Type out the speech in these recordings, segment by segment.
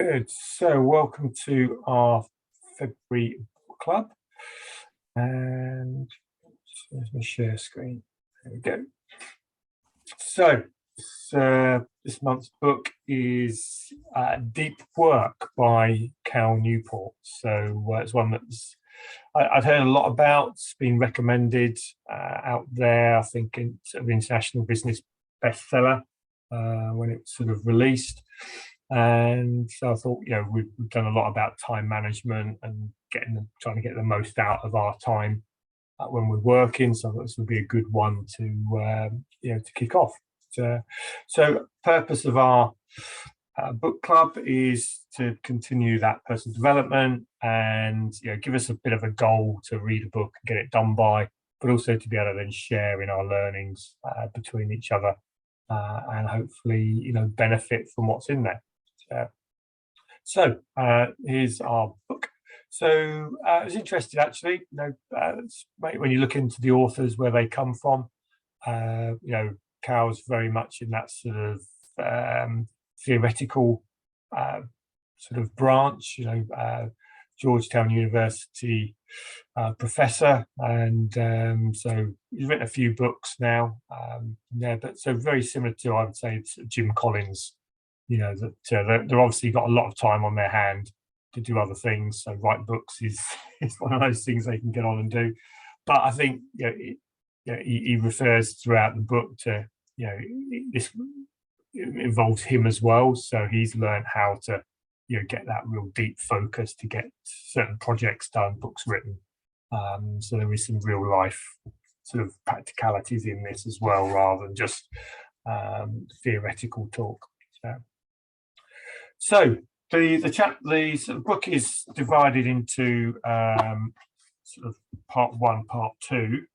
Good. So, welcome to our February book club. And there's my share screen. There we go. So, this month's book is Deep Work by Newport. So, it's one that's I've heard a lot about. It's been recommended out there. I think it's an international business bestseller when it was sort of released. And so I thought, we've done a lot about time management and trying to get the most out of our time when we're working. So I thought this would be a good one to kick off. So purpose of our book club is to continue that personal development and give us a bit of a goal to read a book and get it done by, but also to be able to then share in our learnings between each other and hopefully benefit from what's in there. So here's our book. So I was interested actually, when you look into the authors, where they come from. Cal's very much in that sort of theoretical sort of branch, Georgetown University professor, and so he's written a few books now. But so very similar to, I would say, Jim Collins. That they've obviously got a lot of time on their hand to do other things. So write books is one of those things they can get on and do. But I think he refers throughout the book to this involves him as well. So he's learned how to get that real deep focus to get certain projects done, books written. So there is some real life sort of practicalities in this as well, rather than just theoretical talk. So the sort of book is divided into sort of part one, part two.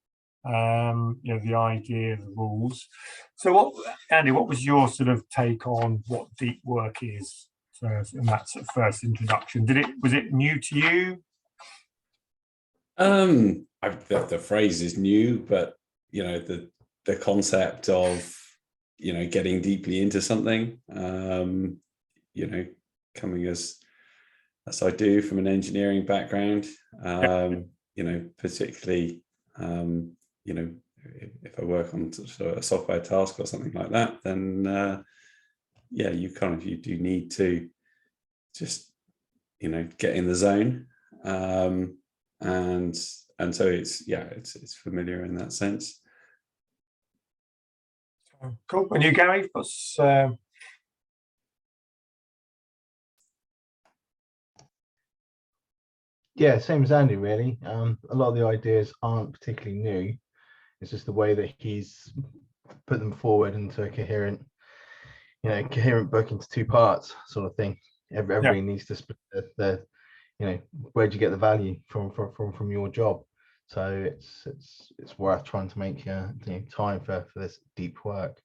The idea, the rules. So, Andy, what was your sort of take on what deep work is? So, in that sort of first introduction, was it new to you? The phrase is new, but the concept of getting deeply into something. Coming as I do from an engineering background, particularly, if I work on sort of a software task or something like that, then you do need to just get in the zone, and so it's familiar in that sense. Cool. And you, Gary, what's Yeah, same as Andy, really. A lot of the ideas aren't particularly new. It's just the way that he's put them forward into a coherent book into two parts, sort of thing. Everybody needs to split where do you get the value from your job? So it's worth trying to make time for this deep work.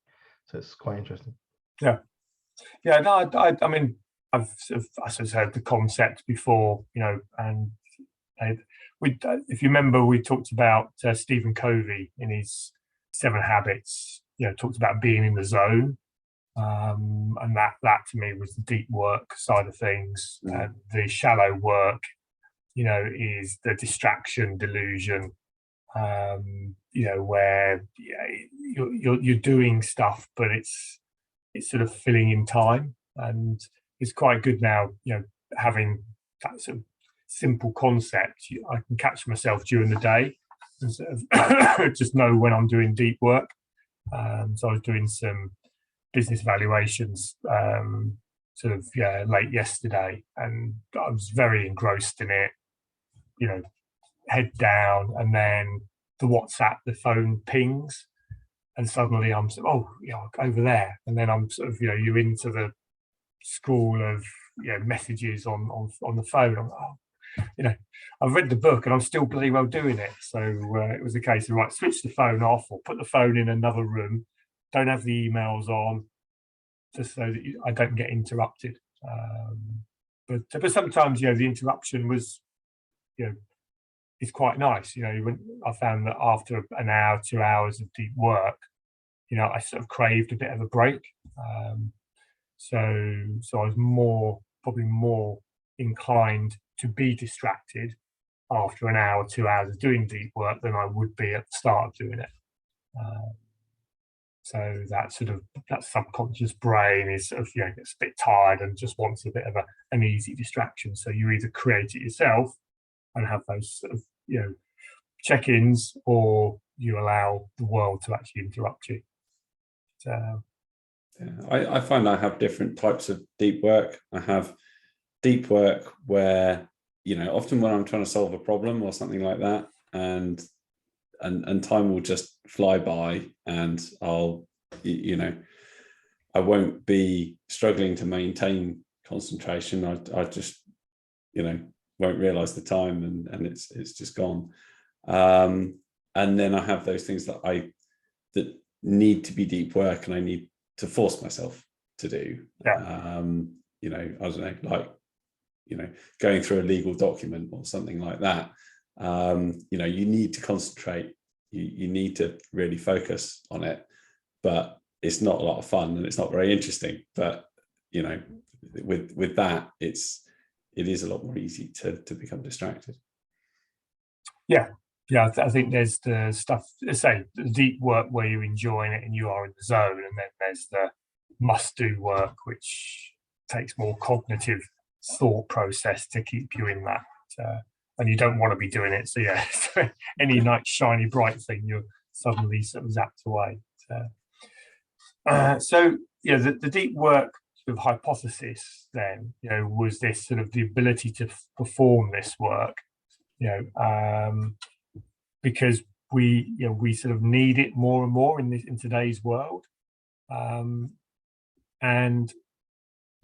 So it's quite interesting. Yeah. No, I mean, I've sort of heard the concept before, and if you remember, we talked about Stephen Covey in his 7 Habits. Talked about being in the zone, and that to me was the deep work side of things. The shallow work, is the distraction, delusion. Where you're doing stuff, but it's sort of filling in time, and it's quite good now. Having that sort of simple concept, I can catch myself during the day and sort of just know when I'm doing deep work. So I was doing some business valuations late yesterday, and I was very engrossed in it, head down, and then the phone pings, and suddenly I'm sort of, over there, and then I'm sort of, you're into the school of messages on the phone. I'm like, I've read the book and I'm still bloody well doing it. So it was a case of switch the phone off or put the phone in another room, don't have the emails on, just so that I don't get interrupted. But sometimes the interruption was is quite nice. I found that after an hour, 2 hours of deep work, I sort of craved a bit of a break. So I was more probably more inclined to be distracted after an hour, 2 hours of doing deep work than I would be at the start of doing it. So that sort of that subconscious brain is sort of, you know, gets a bit tired and just wants a bit of an easy distraction. So you either create it yourself and have those sort of, you know, check-ins, or you allow the world to actually interrupt you. So I find I have different types of deep work. I have deep work where, you know, often when I'm trying to solve a problem or something like that, and time will just fly by, and I'll, you know, I won't be struggling to maintain concentration. I just, you know, won't realize the time, and it's just gone. And then I have those things that need to be deep work, and I need to force myself to do. yeah. You know, I don't know, like, you know, going through a legal document or something like that. You know, you need to concentrate, you need to really focus on it, but it's not a lot of fun and it's not very interesting. But, you know, with that, it is a lot more easy to become distracted. Yeah, I think there's the stuff, say, the deep work where you're enjoying it and you are in the zone, and then there's the must-do work, which takes more cognitive thought process to keep you in that. And you don't want to be doing it. So yeah, any nice shiny bright thing, you're suddenly sort of zapped away. So yeah, the deep work sort of hypothesis then, you know, was this sort of the ability to perform this work, you know, because we sort of need it more and more in today's world, and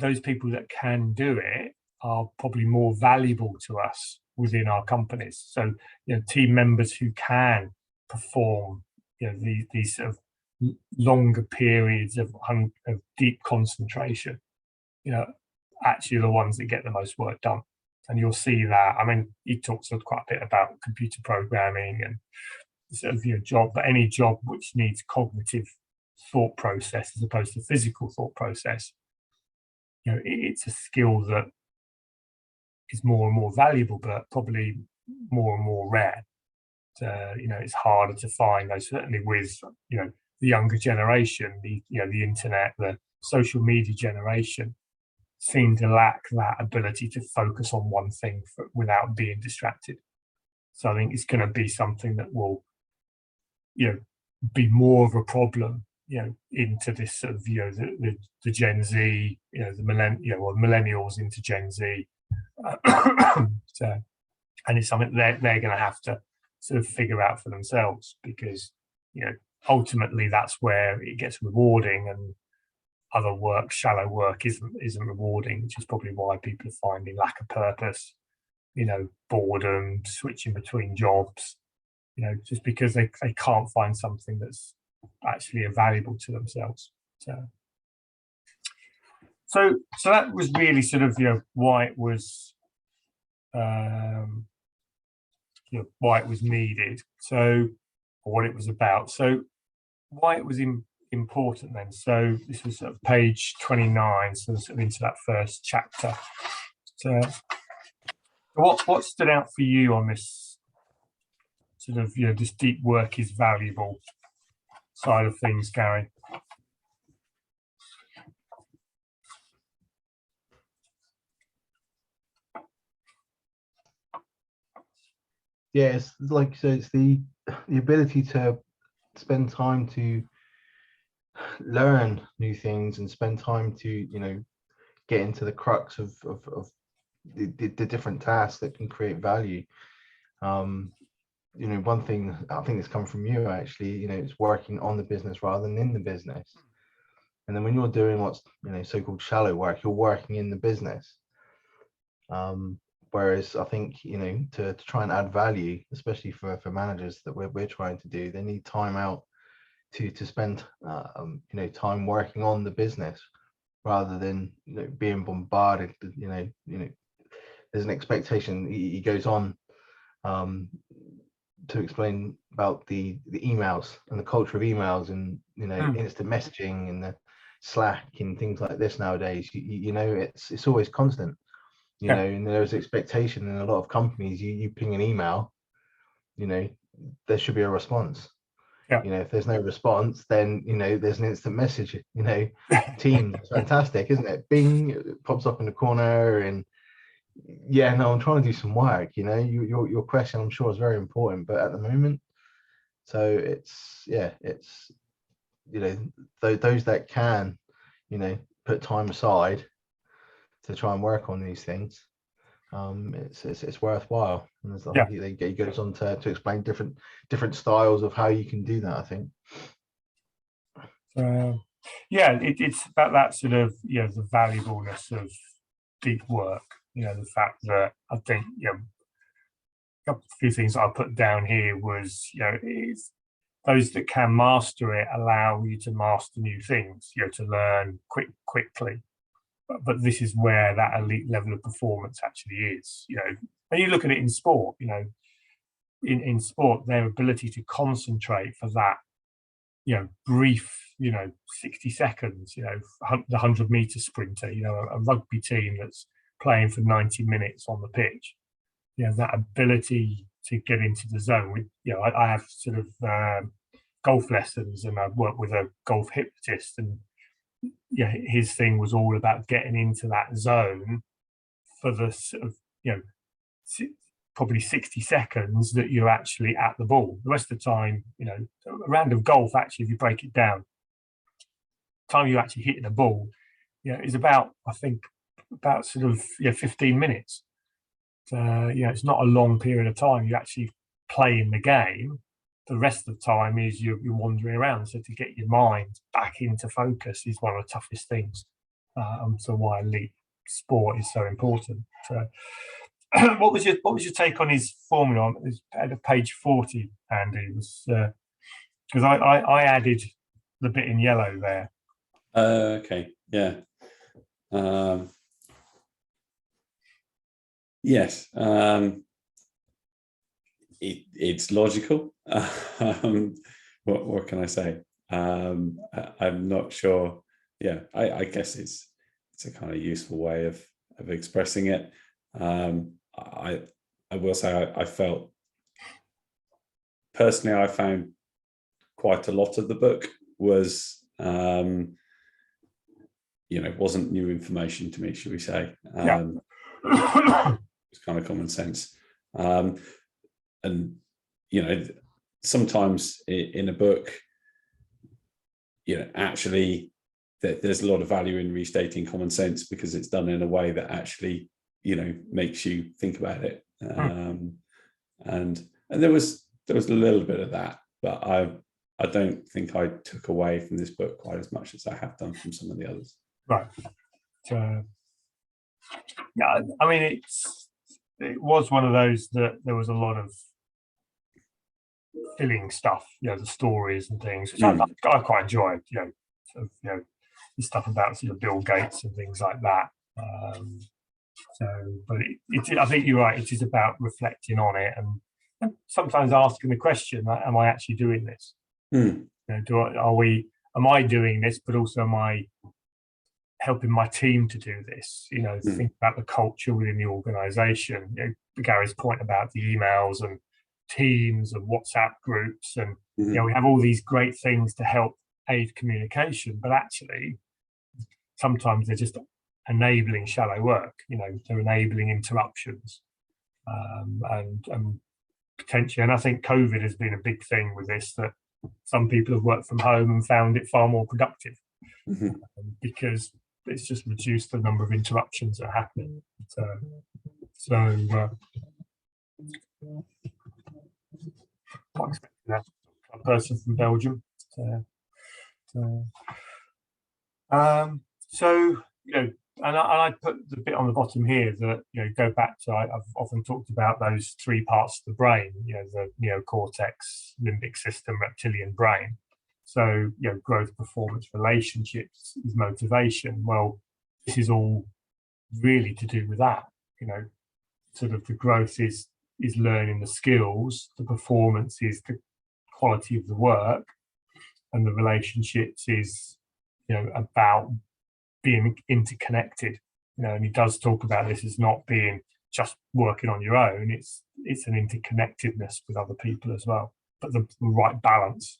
those people that can do it are probably more valuable to us within our companies. So, you know, team members who can perform, you know, these sort of longer periods of deep concentration, you know, actually are the ones that get the most work done. And you'll see that. I mean, he talks quite a bit about computer programming and sort of your job, but any job which needs cognitive thought process as opposed to physical thought process, you know, it's a skill that is more and more valuable, but probably more and more rare. You know, it's harder to find those, certainly with, you know, the younger generation, the internet, the social media generation seem to lack that ability to focus on one thing without being distracted. So I think it's going to be something that will, you know, be more of a problem, you know, into this sort of, you know, the Gen Z, you know, or millennials into Gen Z. So, and it's something they're going to have to sort of figure out for themselves, because, you know, ultimately that's where it gets rewarding, and other work, shallow work, isn't rewarding, which is probably why people are finding lack of purpose, you know, boredom, switching between jobs, you know, just because they can't find something that's actually valuable to themselves. So that was really sort of, you know, why it was, you know, why it was needed. So, or what it was about. So, why it was important then. So this was sort of page 29, so sort of into that first chapter. So, what stood out for you on this sort of, you know, this deep work is valuable side of things, Gary? Yeah, it's like, so it's the ability to spend time to learn new things and spend time to, you know, get into the crux of the different tasks that can create value. You know, one thing I think that's come from you actually, you know, it's working on the business rather than in the business. And then when you're doing what's, you know, so-called shallow work, you're working in the business. Whereas I think, you know, to try and add value, especially for managers that we're trying to do, they need time out to spend you know, time working on the business rather than, you know, being bombarded. You know, there's an expectation. He goes on to explain about the emails and the culture of emails, and, you know, instant messaging, and the, Slack and things like this nowadays. You know, it's always constant. You Yeah. know, and there's expectation in a lot of companies. You ping an email, you know, there should be a response. Yeah. You know, if there's no response, then, you know, there's an instant message. You know, Teams, fantastic, isn't it? Bing, it pops up in the corner, and yeah, no, I'm trying to do some work. You know, your question, I'm sure, is very important, but at the moment, so it's, yeah, it's, you know, those that can, you know, put time aside to try and work on these things, it's worthwhile. And I Yeah. think he goes on to explain different styles of how you can do that, I think. Yeah, it's about that sort of, you know, the valuableness of deep work. You know, the fact that I think, you know, a few things I put down here was, you know, is those that can master it allow you to master new things, you know, to learn quickly. But this is where that elite level of performance actually is. You know, when you look at it in sport, you know, in sport, their ability to concentrate for that, you know, brief, you know, 60 seconds, you know, the 100-meter sprinter, you know, a rugby team that's playing for 90 minutes on the pitch, you know, that ability to get into the zone. You know, I have sort of golf lessons, and I've worked with a golf hypnotist, and yeah, his thing was all about getting into that zone for the sort of, you know, probably 60 seconds that you're actually at the ball. The rest of the time, you know, a round of golf, actually, if you break it down, time you're actually hitting a ball, you know, is about, I think, about sort of, you know, 15 minutes. You know, it's not a long period of time. You're actually playing the game. The rest of the time is you're wandering around. So to get your mind back into focus is one of the toughest things. So why elite sport is so important. What was your take on his formula? It's at page 40, Andy, was because I added the bit in yellow there. Okay, yeah. Yes, it's logical. What can I say? I'm not sure. Yeah, I guess it's a kind of useful way of expressing it. I will say I felt personally, I found quite a lot of the book was you know, wasn't new information to me, should we say. It's kind of common sense. And you know, sometimes in a book, you know, actually there's a lot of value in restating common sense because it's done in a way that actually, you know, makes you think about it. And there was a little bit of that, but I don't think I took away from this book quite as much as I have done from some of the others. Right. Yeah, I mean, it was one of those that there was a lot of filling stuff, you know, the stories and things, which I quite enjoyed, you know, sort of, you know, the stuff about sort of Bill Gates and things like that. But I think you're right. It is about reflecting on it and sometimes asking the question, like, am I actually doing this? You know, am I doing this, but also am I helping my team to do this? You know, think about the culture within the organization. You know, Gary's point about the emails and Teams and WhatsApp groups, and you know, we have all these great things to help aid communication, but actually sometimes they're just enabling shallow work. You know, they're enabling interruptions, and potentially, and I think COVID has been a big thing with this, that some people have worked from home and found it far more productive because it's just reduced the number of interruptions that are happening. Not expecting that, a person from Belgium. You know, and I put the bit on the bottom here that, you know, go back to, I've often talked about those three parts of the brain, you know, the neocortex, limbic system, reptilian brain. So, you know, growth, performance, relationships is motivation. Well, this is all really to do with that. You know, sort of the growth is learning the skills, the performance is the quality of the work, and the relationships is about being interconnected, and he does talk about this as not being just working on your own. It's an interconnectedness with other people as well, but the right balance.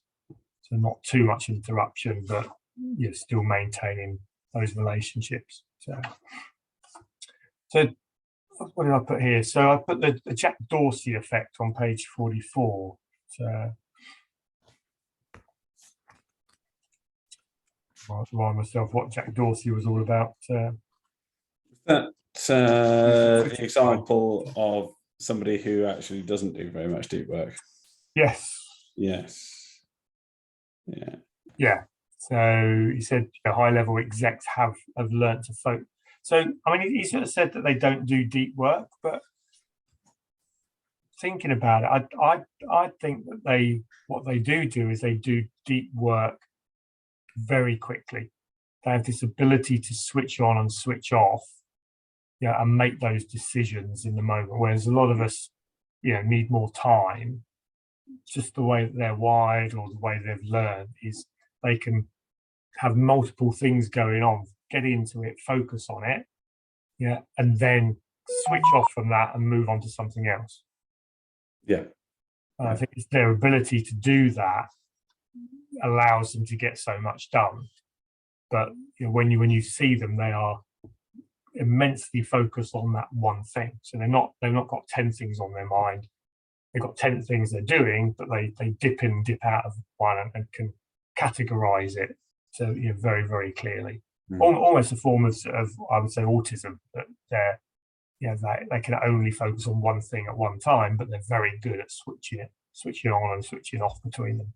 So not too much interruption, but you're still maintaining those relationships. So what did I put here? So I put the Jack Dorsey effect on page 44. So I'll remind myself what Jack Dorsey was all about. That the example of somebody who actually doesn't do very much deep work. Yes. Yeah. So he said high-level execs have learned to focus. So I mean, he sort of said that they don't do deep work, but thinking about it, I think that what they do is they do deep work very quickly. They have this ability to switch on and switch off, and make those decisions in the moment. Whereas a lot of us, need more time. Just the way that they're wired or the way they've learned is they can have multiple things going on, get into it, focus on it, and then switch off from that and move on to something else. I think it's their ability to do that allows them to get so much done. But when you see them, they are immensely focused on that one thing. So they've not got 10 things on their mind. They've got 10 things they're doing, but they dip in and dip out of one and can categorize it so very, very clearly. Almost a form of I would say autism, that they can only focus on one thing at one time, but they're very good at switching on and switching off between them.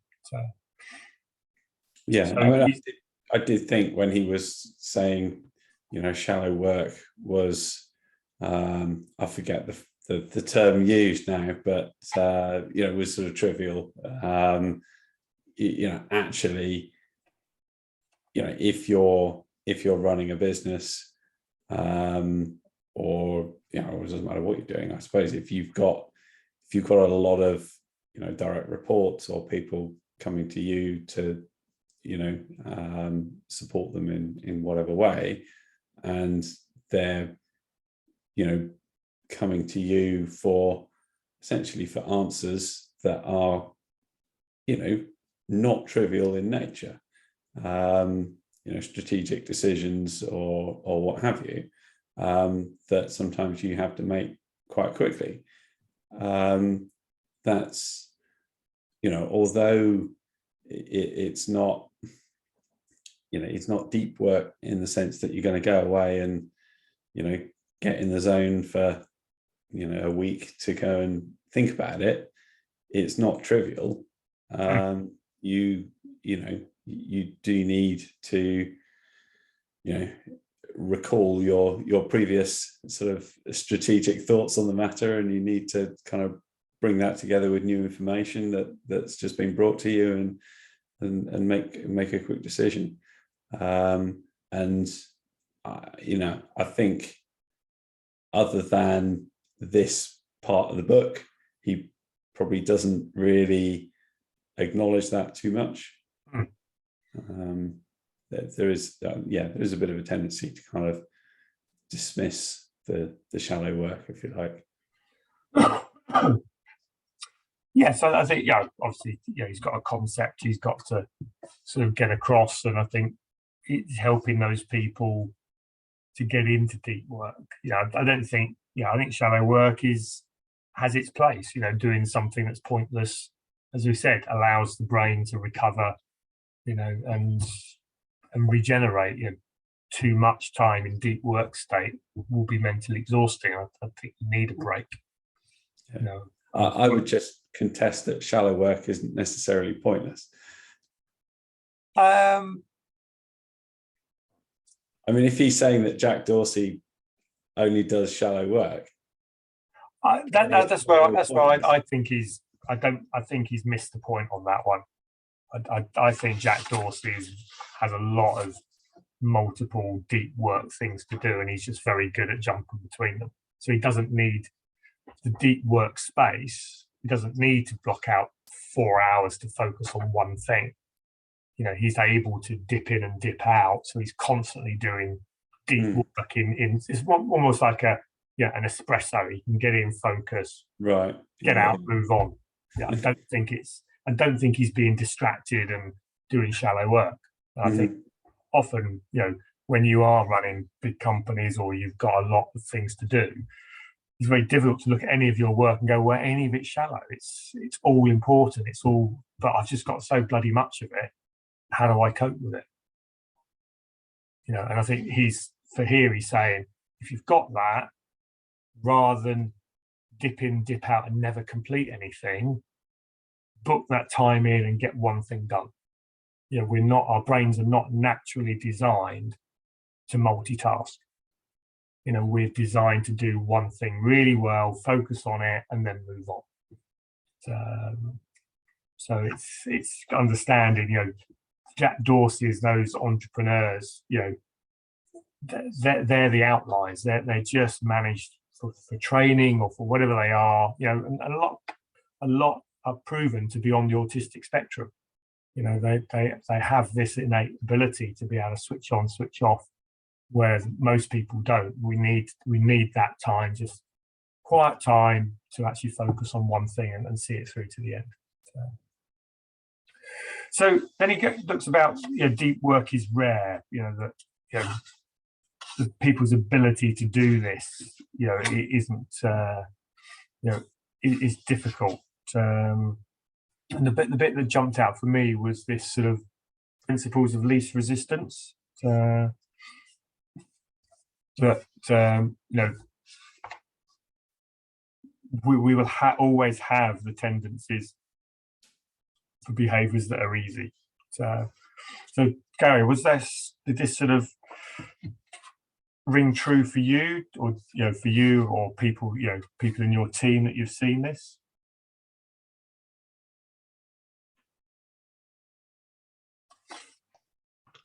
I did think when he was saying shallow work was I forget the term used now, but was sort of trivial. Actually, if you're running a business, or it doesn't matter what you're doing, I suppose if you've got a lot of direct reports or people coming to you to support them in whatever way, and they're coming to you for essentially for answers that are not trivial in nature, strategic decisions or what have you, that sometimes you have to make quite quickly. That's although it's not it's not deep work in the sense that you're going to go away and get in the zone for a week to go and think about it. It's not trivial. You do need to recall your previous sort of strategic thoughts on the matter, and you need to kind of bring that together with new information that's just been brought to you and make a quick decision. I think other than this part of the book, he probably doesn't really acknowledge that too much. There is a bit of a tendency to kind of dismiss the shallow work, if you like. So I think obviously he's got a concept he's got to sort of get across, and I think it's helping those people to get into deep work. I don't think I think shallow work has its place. Doing something that's pointless, as we said, allows the brain to recover, and regenerate. Too much time in deep work state will be mentally exhausting. I think you need a break. I would just contest that shallow work isn't necessarily pointless. I mean, if he's saying that Jack Dorsey only does shallow work, that's where I think I think he's missed the point on that one. I think Jack Dorsey has a lot of multiple deep work things to do, and he's just very good at jumping between them. So he doesn't need the deep work space. He doesn't need to block out 4 hours to focus on one thing. you know, he's able to dip in and dip out, so he's constantly doing deep work in it's almost like an espresso. He can get in, focus, right, get out, move on. I don't think he's being distracted and doing shallow work. I think often, you know, when you are running big companies or you've got a lot of things to do, it's very difficult to look at any of your work and go, well, any of it's shallow. It's all important. It's all, but I've just got so bloody much of it. How do I cope with it? You know, and I think he's saying, if you've got that, rather than dip in, dip out and never complete anything, book that time in and get one thing done. You know, our brains are not naturally designed to multitask. You know, we're designed to do one thing really well, focus on it, and then move on. So it's understanding, you know, Jack Dorsey's, those entrepreneurs, you know, they're the outliers. They just managed for training or for whatever they are, you know, and a lot are proven to be on the autistic spectrum. You know, they have this innate ability to be able to switch on, switch off, whereas most people don't. We need that time, just quiet time to actually focus on one thing and see it through to the end. So then he looks about, you know, deep work is rare. You know, that, you know, the people's ability to do this, you know, it isn't, you know, it is difficult. And the bit that jumped out for me was this sort of principles of least resistance. That you know, we will always have the tendencies for behaviours that are easy. So Gary, did this sort of ring true for you, or you know, for you or people, you know, people in your team that you've seen this?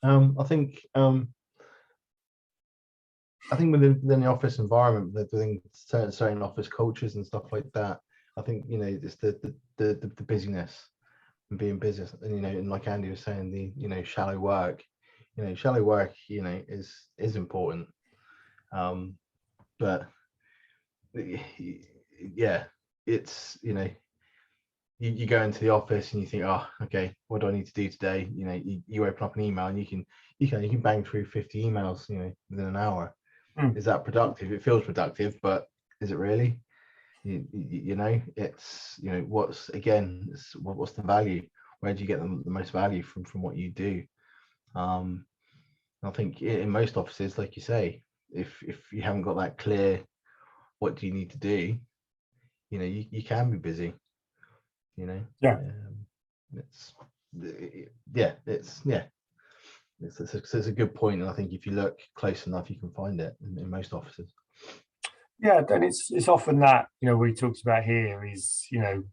I think within the office environment, within certain office cultures and stuff like that, I think, you know, it's the busyness and being busy, and, you know, and like Andy was saying, the, you know, shallow work, you know, is important. But yeah, it's, you know, you go into the office and you think, oh, okay, what do I need to do today? You know, you open up an email and you can bang through 50 emails, you know, within an hour. Is that productive? It feels productive, but is it really? You know, it's, you know, what's the value? Where do you get the most value from what you do? I think in most offices, like you say, if you haven't got that clear, what do you need to do? You know, you can be busy. You know, it's a good point, and I think if you look close enough, you can find it in most offices. Yeah, and it's often that, you know, what he talks about here is, you know,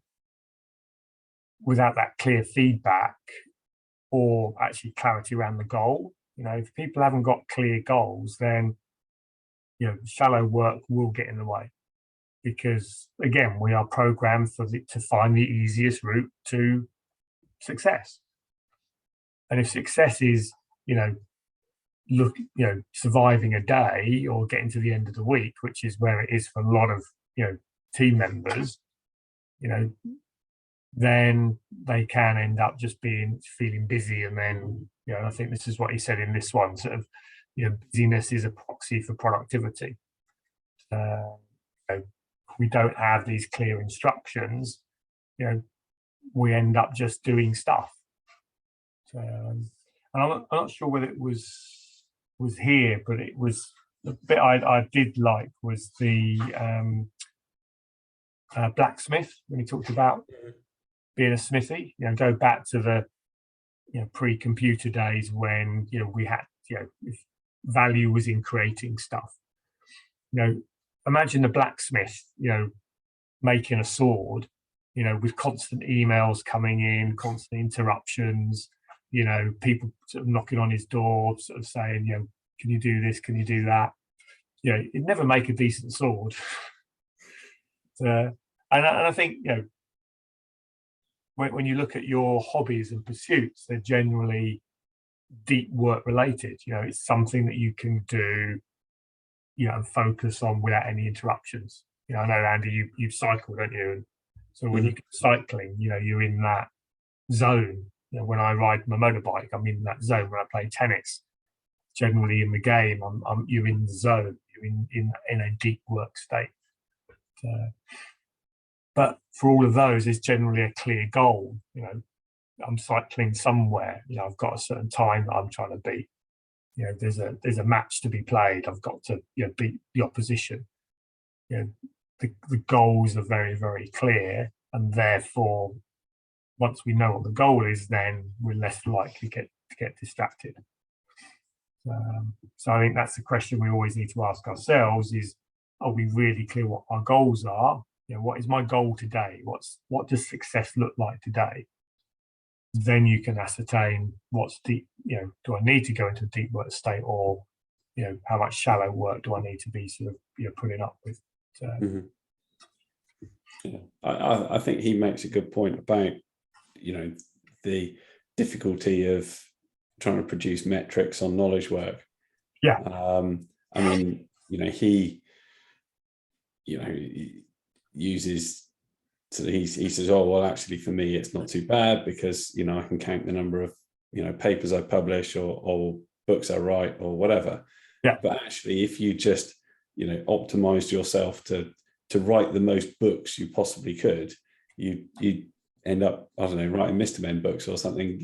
without that clear feedback or actually clarity around the goal, you know, if people haven't got clear goals, then, you know, shallow work will get in the way, because again, we are programmed to find the easiest route to success. And if success is, you know, surviving a day or getting to the end of the week, which is where it is for a lot of, you know, team members, you know, then they can end up just feeling busy. And then, you know, I think this is what he said in this one, sort of, you know, busyness is a proxy for productivity. You know, we don't have these clear instructions, you know, we end up just doing stuff. And I'm not sure whether it was here, but it was the bit I did like was the blacksmith, when he talked about being a smithy. You know, go back to the, you know, pre-computer days when, you know, we had, you know, value was in creating stuff. You know, imagine the blacksmith, you know, making a sword, you know, with constant emails coming in, constant interruptions, you know, people sort of knocking on his door, sort of saying, you know, can you do this? Can you do that? You know, it'd never make a decent sword. And I think, you know, when you look at your hobbies and pursuits, they're generally deep work related. It's something that you can do, and focus on without any interruptions. I know, Andy, you cycle, don't you? And so when you're cycling, you're in that zone. When I ride my motorbike, I'm in that zone. When I play tennis, generally in the game, you're in the zone. You're in a deep work state. But for all of those, there's generally a clear goal. I'm cycling somewhere. I've got a certain time that I'm trying to beat. There's a match to be played. I've got to beat the opposition. The goals are very, very clear, and therefore, once we know what the goal is, then we're less likely to get distracted. So I think that's the question we always need to ask ourselves: is, are we really clear what our goals are? What is my goal today? What does success look like today? Then you can ascertain what's deep. Do I need to go into a deep work state, or how much shallow work do I need to be sort of putting up with? Yeah, I think he makes a good point about the difficulty of trying to produce metrics on knowledge work. Yeah. I mean, he uses, so he says, oh well, actually for me it's not too bad because I can count the number of papers I publish or books I write or whatever. Yeah. But actually, if you just optimized yourself to write the most books you possibly could, you end up, I don't know, writing Mr. Men books or something.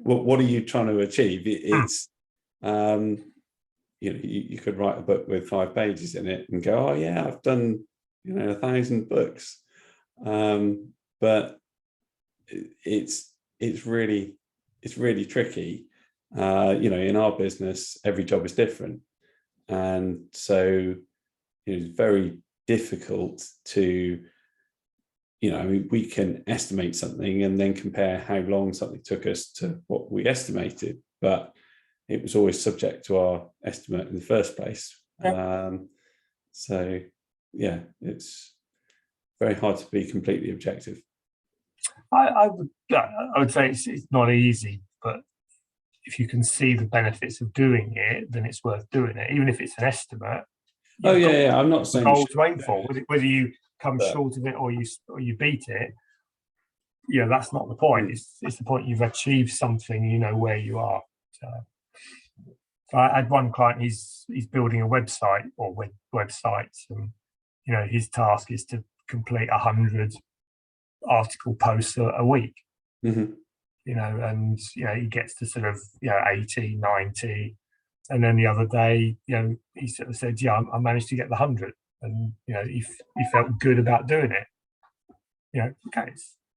What are you trying to achieve? It's you could write a book with 5 pages in it and go, oh yeah, I've done 1,000 books, but it's really tricky. In our business, every job is different, and so it's very difficult to we can estimate something and then compare how long something took us to what we estimated, but it was always subject to our estimate in the first place. So yeah, it's very hard to be completely objective. I would say it's not easy, but if you can see the benefits of doing it, then it's worth doing it, even if it's an estimate. Oh yeah, I'm not saying goal to aim for. Whether you come short of it or you beat it, that's not the point. It's the point you've achieved something. You know where you are. So I had one client. He's building a website or websites, and his task is to complete 100 article posts a week. Mm-hmm. And he gets to sort of 80, 90. And then the other day, he sort of said, "Yeah, I managed to get the 100," and he felt good about doing it. Okay,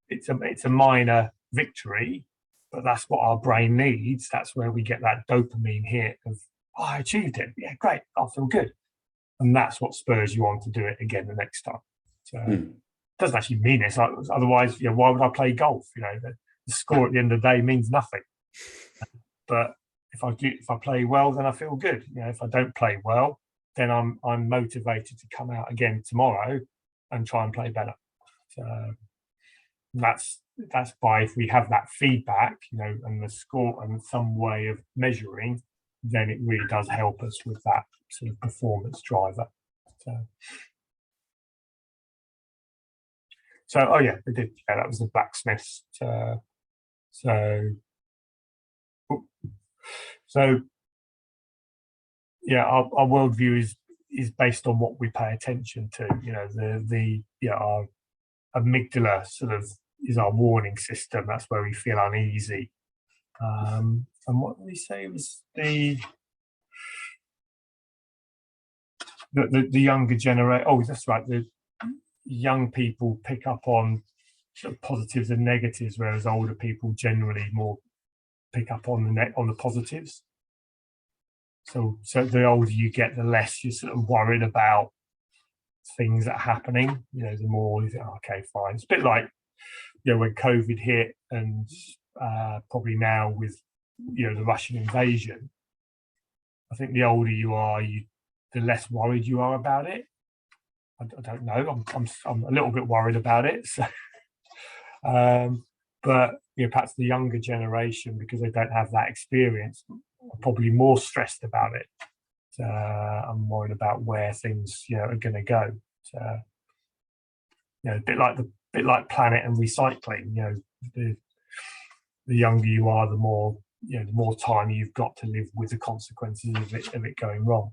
it's a minor victory, but that's what our brain needs. That's where we get that dopamine hit of, "Oh, I achieved it. Yeah, great. I feel good," and that's what spurs you on to do it again the next time. So it doesn't actually mean it. Otherwise, why would I play golf? The score at the end of the day means nothing. But if I play well, then I feel good. If I don't play well, then I'm motivated to come out again tomorrow and try and play better. So that's why, if we have that feedback, and the score and some way of measuring, then it really does help us with that sort of performance driver. So oh yeah, we did. Yeah, that was the blacksmith. So yeah, our worldview is based on what we pay attention to. Our amygdala sort of is our warning system. That's where we feel uneasy. And what did he say? It was the younger generation. Oh, that's right. The young people pick up on sort of positives and negatives, whereas older people generally more pick up on the positives. So the older you get, the less you're sort of worried about things that are happening. The more you think, oh, okay, fine. It's a bit like when COVID hit, and probably now with the Russian invasion. I think the older you are, the less worried you are about it. I don't know. I'm a little bit worried about it. So But perhaps the younger generation, because they don't have that experience, are probably more stressed about it. I'm worried about where things are going to go. A bit like planet and recycling. The younger you are, the more the more time you've got to live with the consequences of it going wrong.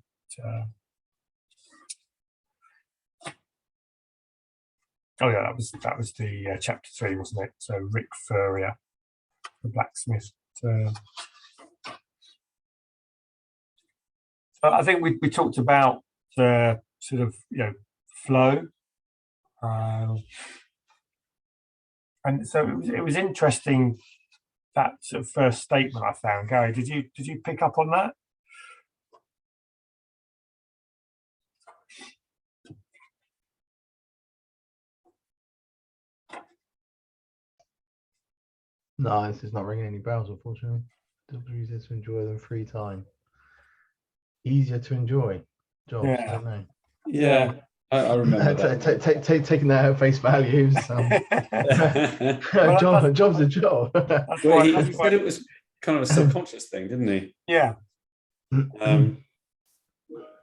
Oh yeah, that was the chapter 3, wasn't it? So Rick Furrier, the blacksmith. So I think we talked about the sort of flow, and so it was interesting, that sort of first statement I found. Gary, did you pick up on that? No, this is not ringing any bells, unfortunately. Easier to enjoy than free time. Easier to enjoy jobs. Yeah. I don't know. Yeah, I remember that. Taking that at face value. Job's a job. Well, he said it was kind of a subconscious thing, didn't he? Yeah.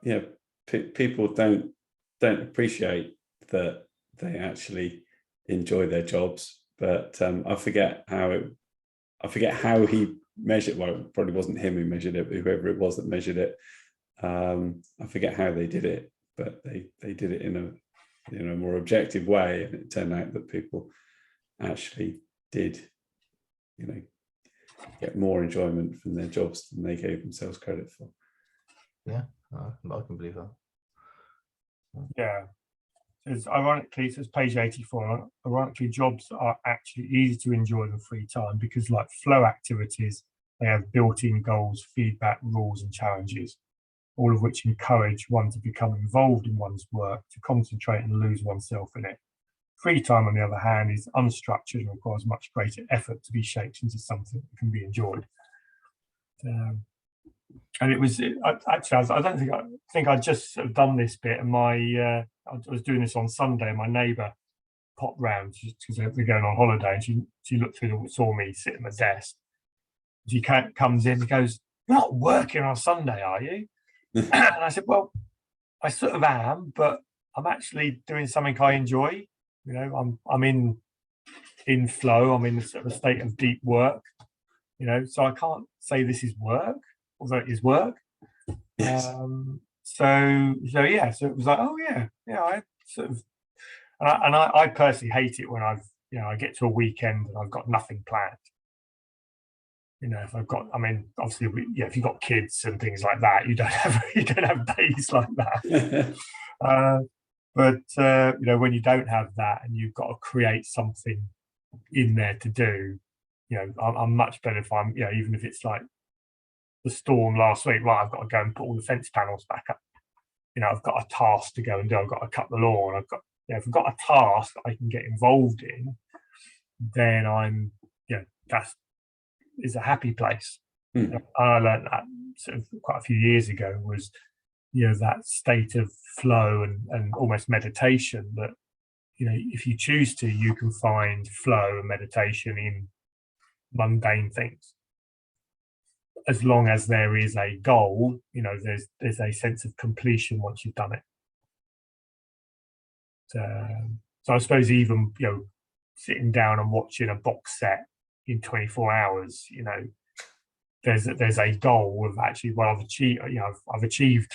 Yeah. People don't appreciate that they actually enjoy their jobs. But I forget how he measured. Well, it probably wasn't him who measured it, but whoever it was that measured it. I forget how they did it, but they did it in a more objective way, and it turned out that people actually did, get more enjoyment from their jobs than they gave themselves credit for. Yeah, I can believe that. Yeah. It's ironically, it says page 84, ironically, jobs are actually easy to enjoy in free time because, like flow activities, they have built-in goals, feedback, rules, and challenges, all of which encourage one to become involved in one's work, to concentrate and lose oneself in it. Free time, on the other hand, is unstructured and requires much greater effort to be shaped into something that can be enjoyed. And it was actually, I think I just sort of done this bit, and I was doing this on Sunday. My neighbour popped round because they're going on holiday, and she looked through saw me sitting at the desk. She comes in and goes, "You're not working on Sunday, are you?" And I said, "Well, I sort of am, but I'm actually doing something I enjoy. I'm in flow. I'm in sort of a state of deep work. So I can't say this is work, although it is work." Yes. So it was like, oh yeah, I sort of, and I personally hate it when I get to a weekend and I've got nothing planned. If I've got, obviously, if you've got kids and things like that, you don't have days like that. But when you don't have that and you've got to create something in there to do, I'm much better if I'm, even if it's like the storm last week, right, I've got to go and put all the fence panels back up. I've got a task to go and do. I've got to cut the lawn. If I've got a task that I can get involved in, then I'm, that is a happy place. I learned that sort of quite a few years ago, was, that state of flow and almost meditation that, if you choose to, you can find flow and meditation in mundane things. As long as there is a goal, there's a sense of completion once you've done it. So I suppose even sitting down and watching a box set in 24 hours, there's a goal of actually, well, I've achieved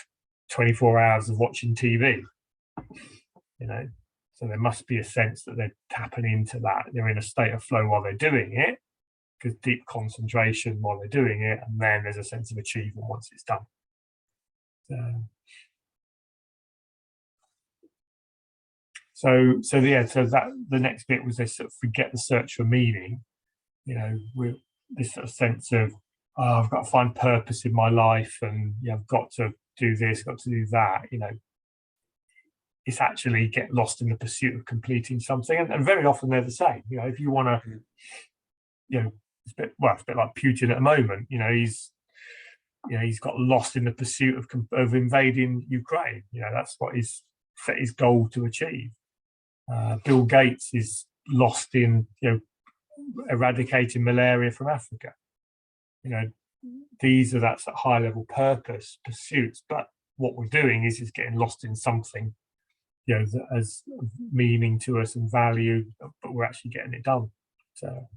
24 hours of watching TV. So there must be a sense that they're tapping into that. They're in a state of flow while they're doing it, because deep concentration while they're doing it, and then there's a sense of achievement once it's done. So that the next bit was this sort of forget the search for meaning. With this sort of sense of, I've got to find purpose in my life, and I've got to do this, got to do that. It's actually get lost in the pursuit of completing something, and very often they're the same. If you want to, it's a bit like Putin at the moment. He's got lost in the pursuit of invading Ukraine. That's what he's set his goal to achieve. Bill Gates is lost in, eradicating malaria from Africa. These are that high level purpose pursuits, but what we're doing is getting lost in something, that has meaning to us and value, but we're actually getting it done. So.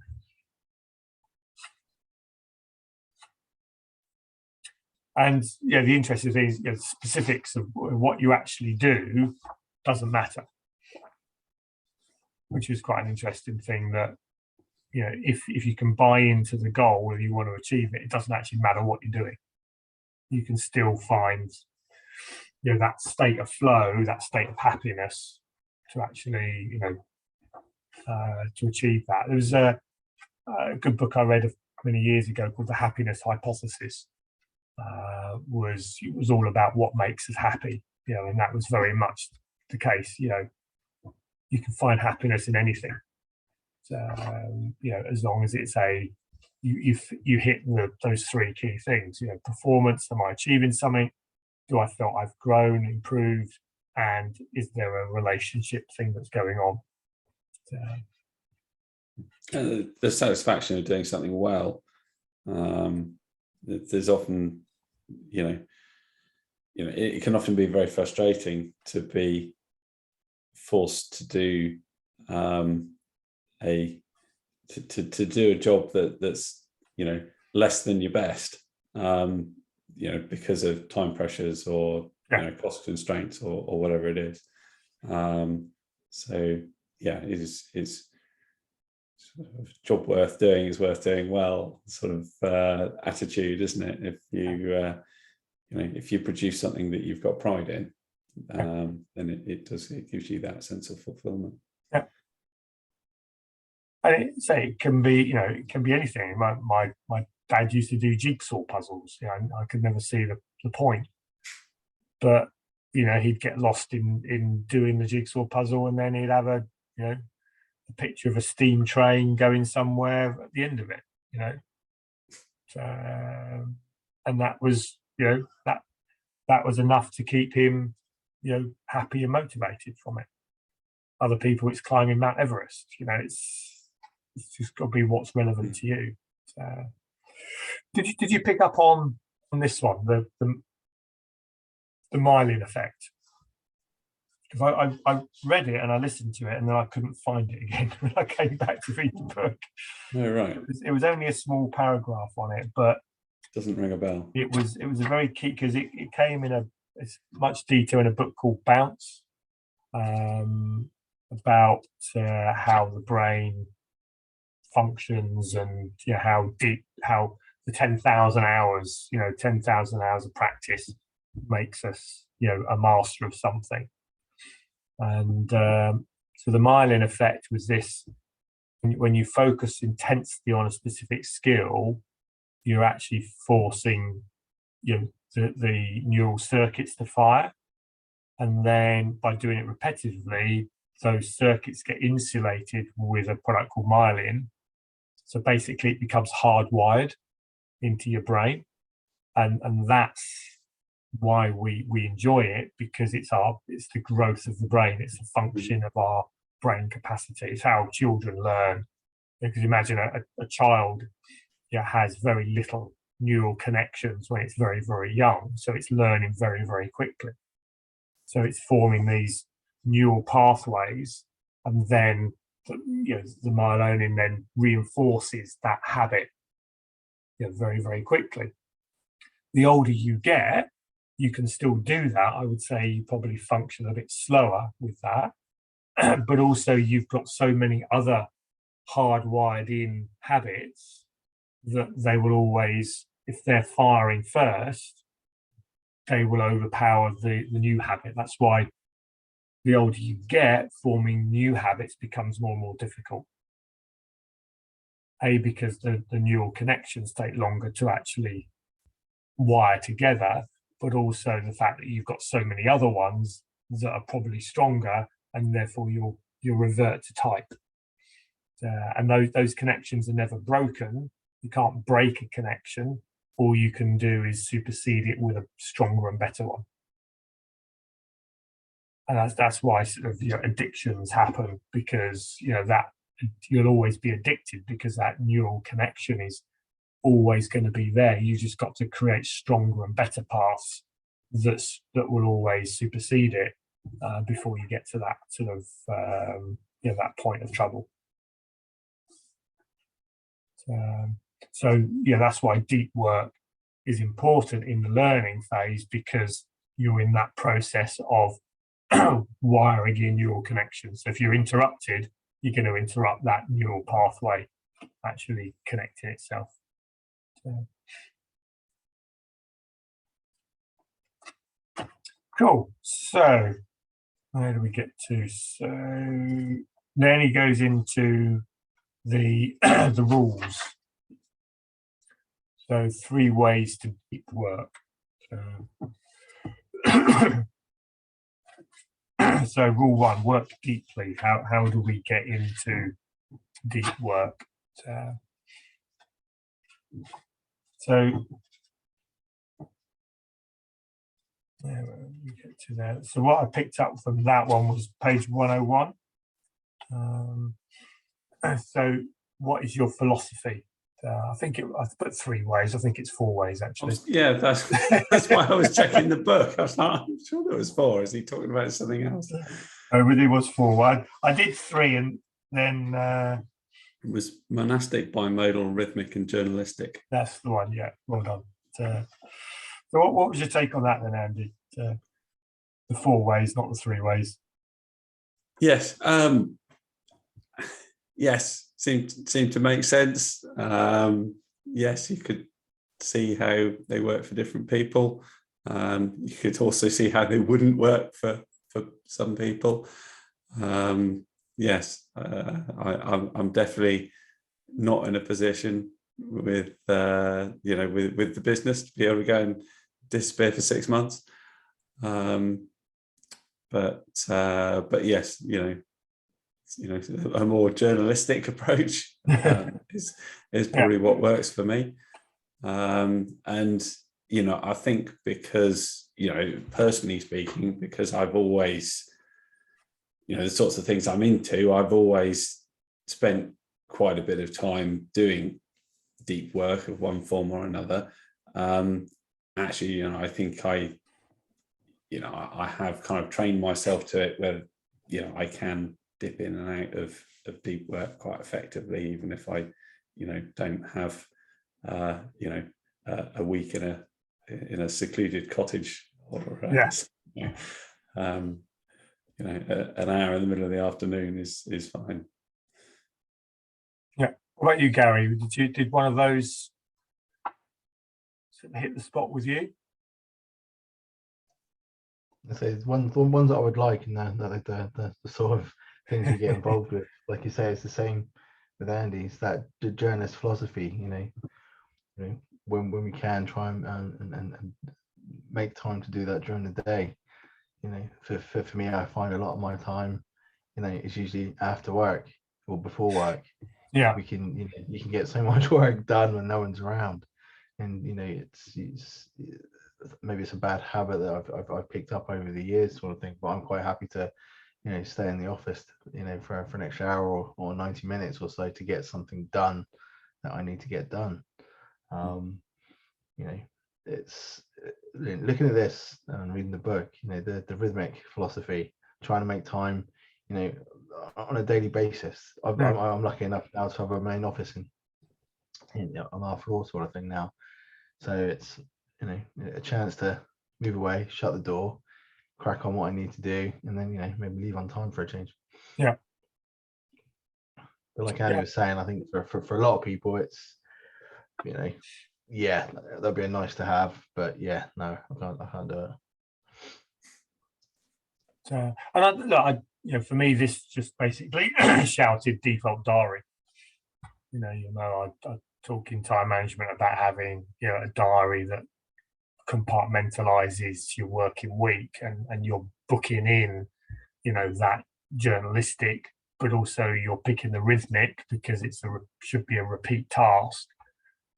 And the interesting thing is, the specifics of what you actually do doesn't matter, which is quite an interesting thing. That if you can buy into the goal and you want to achieve it, it doesn't actually matter what you're doing. You can still find that state of flow, that state of happiness to actually to achieve that. There was a good book I read many years ago called The Happiness Hypothesis. It was all about what makes us happy, and that was very much the case. You can find happiness in anything, as long as it's you hit those three key things. Performance. Am I achieving something? Do I feel I've grown, improved, and is there a relationship thing that's going on? The satisfaction of doing something well. There's often, it can often be very frustrating to be forced to do to do a job that's less than your best, because of time pressures or cost constraints or whatever it is. It's sort of job worth doing is worth doing well sort of attitude, isn't it? If you if you produce something that you've got pride in, then it gives you that sense of fulfillment. Yeah. And it can be anything. My dad used to do jigsaw puzzles. I could never see the point, but he'd get lost in doing the jigsaw puzzle, and then he'd have a picture of a steam train going somewhere at the end of it, and that was that was enough to keep him happy and motivated from it. Other people, it's climbing Mount Everest. It's just got to be what's relevant to you. Did you pick up on this one, the Myelin Effect? Because I read it and I listened to it, and then I couldn't find it again when I came back to read the book. Oh, right. It was only a small paragraph on it, but doesn't ring a bell. It was a very key, because it came in as much detail in a book called Bounce, about how the brain functions, and how the 10,000 hours, 10,000 hours of practice makes us a master of something. And so the Myelin Effect was this: when you focus intensely on a specific skill, you're actually forcing the neural circuits to fire, and then by doing it repetitively, those circuits get insulated with a product called myelin. So basically it becomes hardwired into your brain, and that's why we enjoy it, because it's the growth of the brain, it's the function of our brain capacity. It's how children learn. Because imagine a child has very little neural connections when it's very, very young, so it's learning very, very quickly. So it's forming these neural pathways, and then the myelin then reinforces that habit very, very quickly. The older you get, you can still do that. I would say you probably function a bit slower with that, but also you've got so many other hardwired in habits that they will always, if they're firing first, they will overpower the new habit. That's why the older you get, forming new habits becomes more and more difficult. Because the neural connections take longer to actually wire together, but also the fact that you've got so many other ones that are probably stronger, and therefore you'll revert to type. And those connections are never broken. You can't break a connection. All you can do is supersede it with a stronger and better one. And that's why sort of addictions happen, because that you'll always be addicted because that neural connection is always going to be there. You just got to create stronger and better paths that will always supersede it before you get to that sort of that point of trouble. So yeah, that's why deep work is important in the learning phase, because you're in that process of wiring your neural connections. So if you're interrupted, you're going to interrupt that neural pathway actually connecting itself. Cool. So where do we get to? So then he goes into the the rules. So 3 ways to deep work. So rule 1, work deeply. How do we get into deep work? So yeah, we get to that. So what I picked up from that one was page 101. So what is your philosophy? I think I put 3 ways. I think it's 4 ways actually. Yeah, that's why I was checking the book. I was like, I'm sure there was 4. Is he talking about something else? Oh, really was 4. I did 3, and then it was monastic, bimodal, rhythmic, and journalistic. That's the one. Yeah, well done. So what was your take on that then, Andy? The 4 ways, not the 3 ways. Yes. Yes. Seemed to make sense. Yes, you could see how they work for different people. You could also see how they wouldn't work for some people. Yes, I'm definitely not in a position with with the business to be able to go and disappear for 6 months. But yes, a more journalistic approach is probably what works for me. And I think because personally speaking, because I've always the sorts of things I'm into, I've always spent quite a bit of time doing deep work of one form or another. Actually, I think I have kind of trained myself to it where I can dip in and out of deep work quite effectively, even if I don't have a week in a secluded cottage or an hour in the middle of the afternoon is fine. Yeah. What about you, Gary? Did one of those hit the spot with you? I say the ones that I would like, and the sort of things you get involved with, like you say, it's the same with Andy. It's that the journalist philosophy. When we can try and make time to do that during the day. For me, I find a lot of my time, it's usually after work or before work. Yeah, we can you can get so much work done when no one's around, and it's maybe it's a bad habit that I've picked up over the years, sort of thing. But I'm quite happy to stay in the office for an extra hour or 90 minutes or so to get something done that I need to get done. It's looking at this and reading the book, the rhythmic philosophy, trying to make time on a daily basis. I'm lucky enough now to have a main office on our floor sort of thing now, so it's a chance to move away, shut the door, crack on what I need to do, and then maybe leave on time for a change. Yeah. But like Andy was saying, I think for a lot of people it's yeah, that'd be nice to have, but yeah, no, I can't do it. And for me, this just basically shouted default diary. I talk in time management about having a diary that compartmentalizes your working week, and you're booking in that journalistic, but also you're picking the rhythmic because should be a repeat task.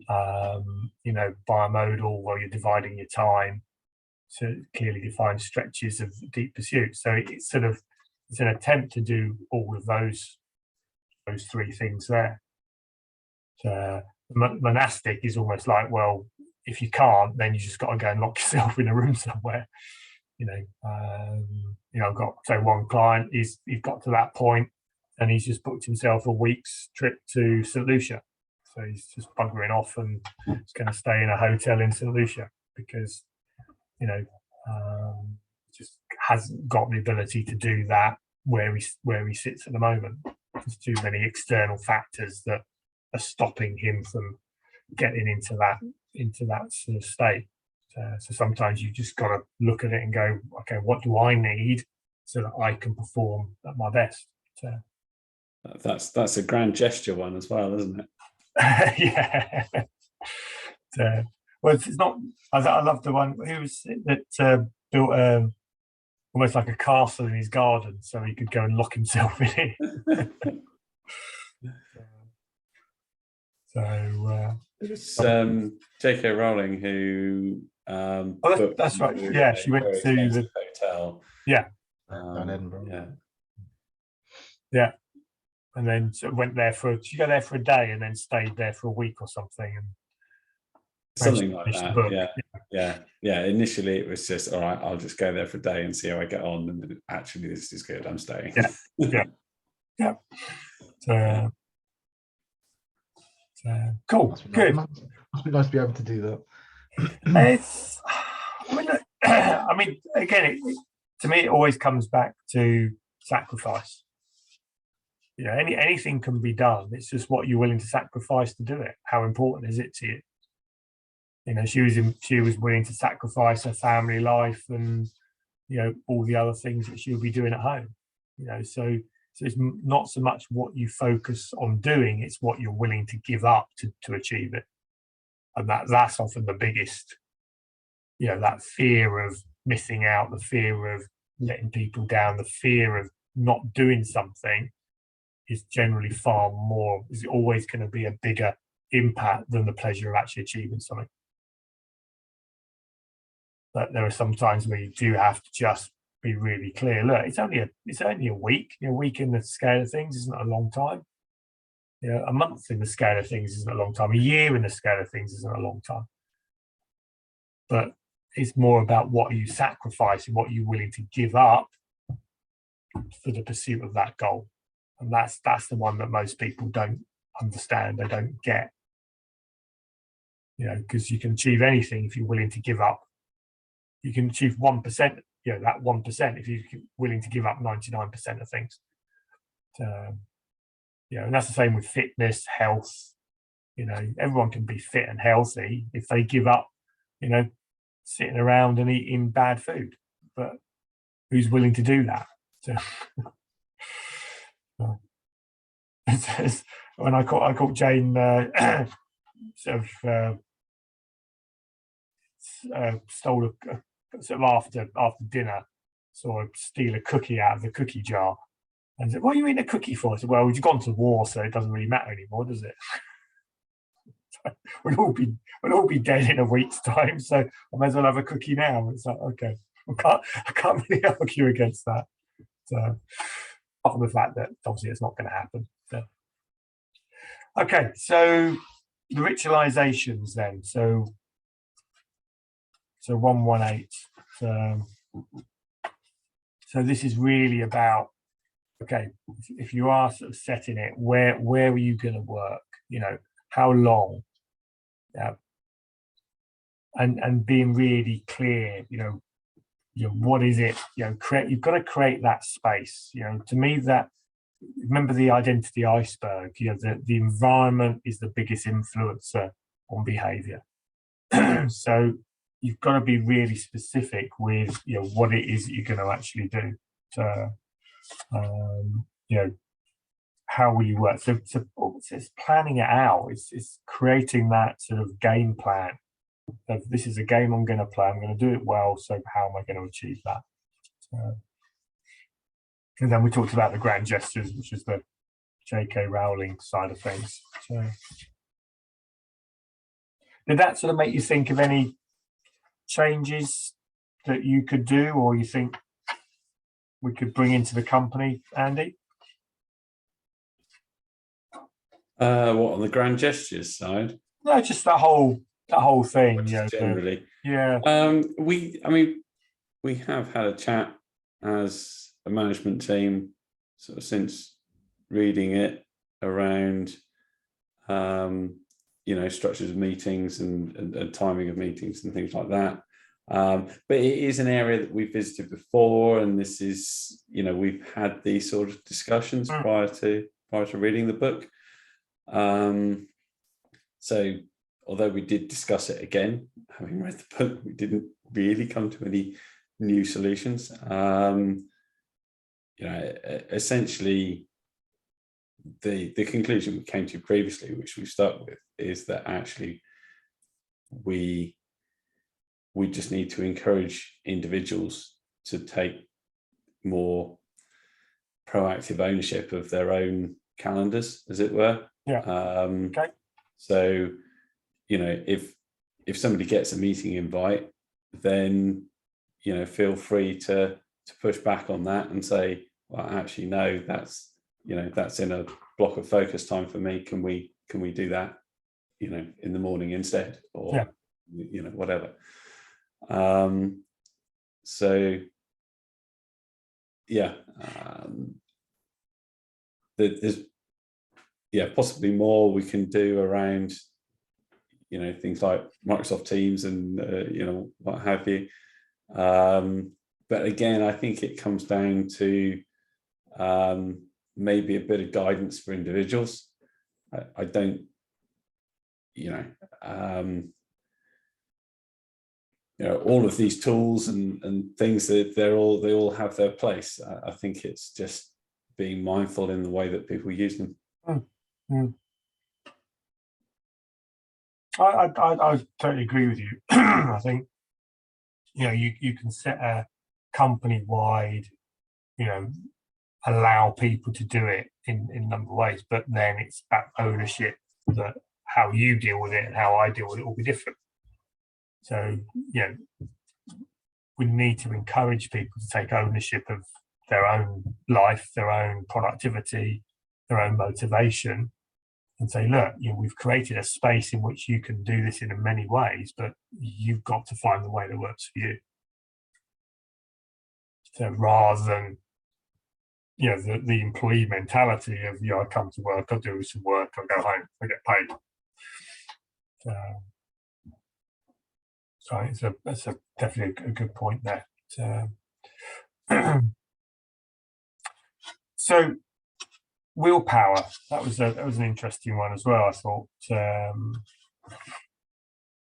Bimodal, while you're dividing your time to clearly defined stretches of deep pursuit. So it's an attempt to do all of those those three things there. Monastic is almost like, well, if you can't, then you just got to go and lock yourself in a room somewhere. I've got, say, one client, he's got to that point and he's just booked himself a week's trip to St. Lucia. So he's just buggering off and he's going to stay in a hotel in St. Lucia because, just hasn't got the ability to do that where he sits at the moment. There's too many external factors that are stopping him from getting into that sort of state. So sometimes you just got to look at it and go, okay, what do I need so that I can perform at my best? That's a grand gesture one as well, isn't it? Yeah. Well, it's not. I love the one who was that built almost like a castle in his garden, so he could go and lock himself in it. It's J.K. Rowling who. That's right. Yeah, she went to the hotel. Yeah. In Edinburgh. Yeah. And then went there she go there for a day and then stayed there for a week or something. And something like that. Yeah. Initially, it was just, all right, I'll just go there for a day and see how I get on. And then actually, this is good. I'm staying. Yeah. Cool. Good. Must be nice to be able to do that. Again, to me, it always comes back to sacrifice. Anything can be done. It's just what you're willing to sacrifice to do it. How important is it to you? She was willing to sacrifice her family life and all the other things that she would be doing at home. So it's not so much what you focus on doing; it's what you're willing to give up to achieve it, and that's often the biggest. That fear of missing out, the fear of letting people down, the fear of not doing something is generally is always going to be a bigger impact than the pleasure of actually achieving something. But there are some times where you do have to just be really clear. Look, it's only a week. A week in the scale of things isn't a long time. A month in the scale of things isn't a long time. A year in the scale of things isn't a long time. But it's more about what you sacrifice and what you're willing to give up for the pursuit of that goal. And that's the one that most people don't understand. They don't get. Because you can achieve anything if you're willing to give up. You can achieve 1%. That 1% if you're willing to give up 99% of things. And that's the same with fitness, health. Everyone can be fit and healthy if they give up. Sitting around and eating bad food, but who's willing to do that? When I caught Jane stole after dinner, saw her steal a cookie out of the cookie jar, and said, "What are you eating a cookie for?" I said, "Well, you've gone to war, so it doesn't really matter anymore, does it?" We'll all be dead in a week's time, so I may as well have a cookie now. It's like, okay, I can't really argue against that. Apart from the fact that obviously it's not going to happen. Okay, so the ritualizations then. So 118. So this is really about, okay, if you are sort of setting it, where are you going to work? How long? And being really clear, what is it? You've got to create that space. To me, remember the identity iceberg. The environment is the biggest influencer on behavior. So you've got to be really specific with what it is that you're going to actually do. So how will you work? So it's planning it out. It's creating that sort of game plan. So this is a game I'm going to play. I'm going to do it well. So how am I going to achieve that? And then we talked about the grand gestures, which is the J.K. Rowling side of things. So did that sort of make you think of any changes that you could do, or you think we could bring into the company, Andy? What, on the grand gestures side? No, just that whole thing. Just generally. Yeah. We have had a chat as a management team sort of since reading it around structures of meetings and timing of meetings and things like that. But it is an area that we've visited before, and this is, we've had these sort of discussions prior to reading the book. So although we did discuss it again, having read the book, we didn't really come to any new solutions. Essentially, the conclusion we came to previously, which we stuck with, is that actually we just need to encourage individuals to take more proactive ownership of their own calendars, as it were. Yeah. Okay. So, if somebody gets a meeting invite, then feel free to push back on that and say, well, actually, no, that's in a block of focus time for me. Can we do that, in the morning instead, or whatever. There's possibly more we can do around things like Microsoft Teams and what have you. But again, I think it comes down to maybe a bit of guidance for individuals. I don't, all of these tools and things that they all have their place. I think it's just being mindful in the way that people use them. I totally agree with you. I think you can set a company-wide, allow people to do it in a number of ways, but then it's that ownership, that how you deal with it and how I deal with it will be different. So we need to encourage people to take ownership of their own life, their own productivity, their own motivation, and say, look, we've created a space in which you can do this in many ways, but you've got to find the way that works for you. So rather than the employee mentality of I come to work, I do some work, I go home, I get paid. So that's definitely a good point there. So willpower, that was an interesting one as well. I thought. Not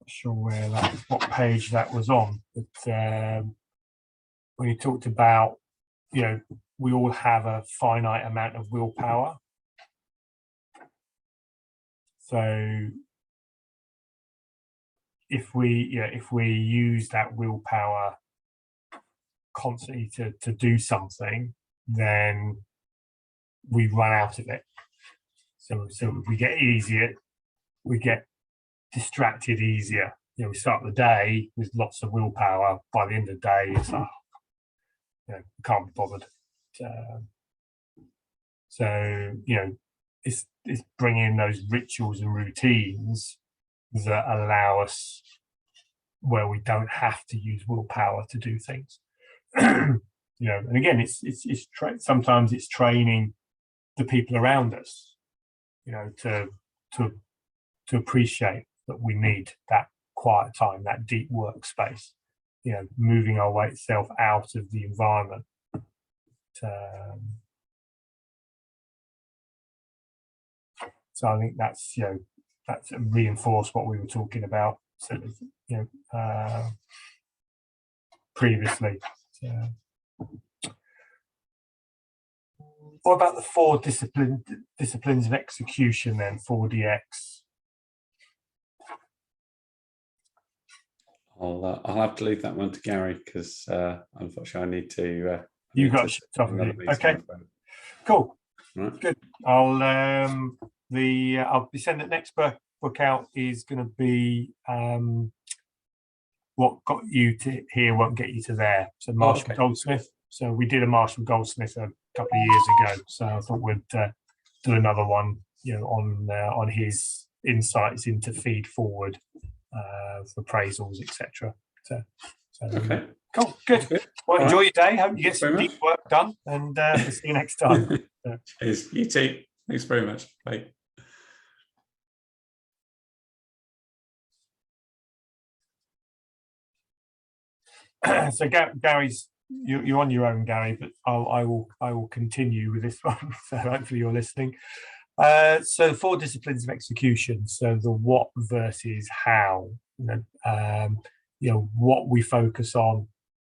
sure what page that was on, but when you talked about we all have a finite amount of willpower. So if we use that willpower constantly to do something, then we run out of it. So we get easier, we get distracted easier. We start the day with lots of willpower. By the end of the day, it's like, can't be bothered. It's bringing those rituals and routines that allow us where we don't have to use willpower to do things. And again, sometimes it's training the people around us, to appreciate that we need that quiet time, that deep workspace, moving our weight self out of the environment. So I think that's reinforced what we were talking about, previously. What about the 4 disciplines of execution then, 4DX? I'll have to leave that one to Gary, because unfortunately I need to. You got shit off of you. Okay, cool. Right. Good. I'll be sending the next book out is going to be What Got You to Here Won't Get You to There. So Marshall Goldsmith. So we did a Marshall Goldsmith a couple of years ago. So I thought we'd do another one on his insights into feed forward for appraisals, etc. So Okay. cool, good. Well, All enjoy right. your day. Hope you get Thanks some very deep work done, and we'll see you next time. Cheers. You too. Thanks very much. Bye. So Gary's, you're on your own, Gary, but I will continue with this one. So hopefully you're listening. So 4 disciplines of execution. So the what versus how. What we focus on,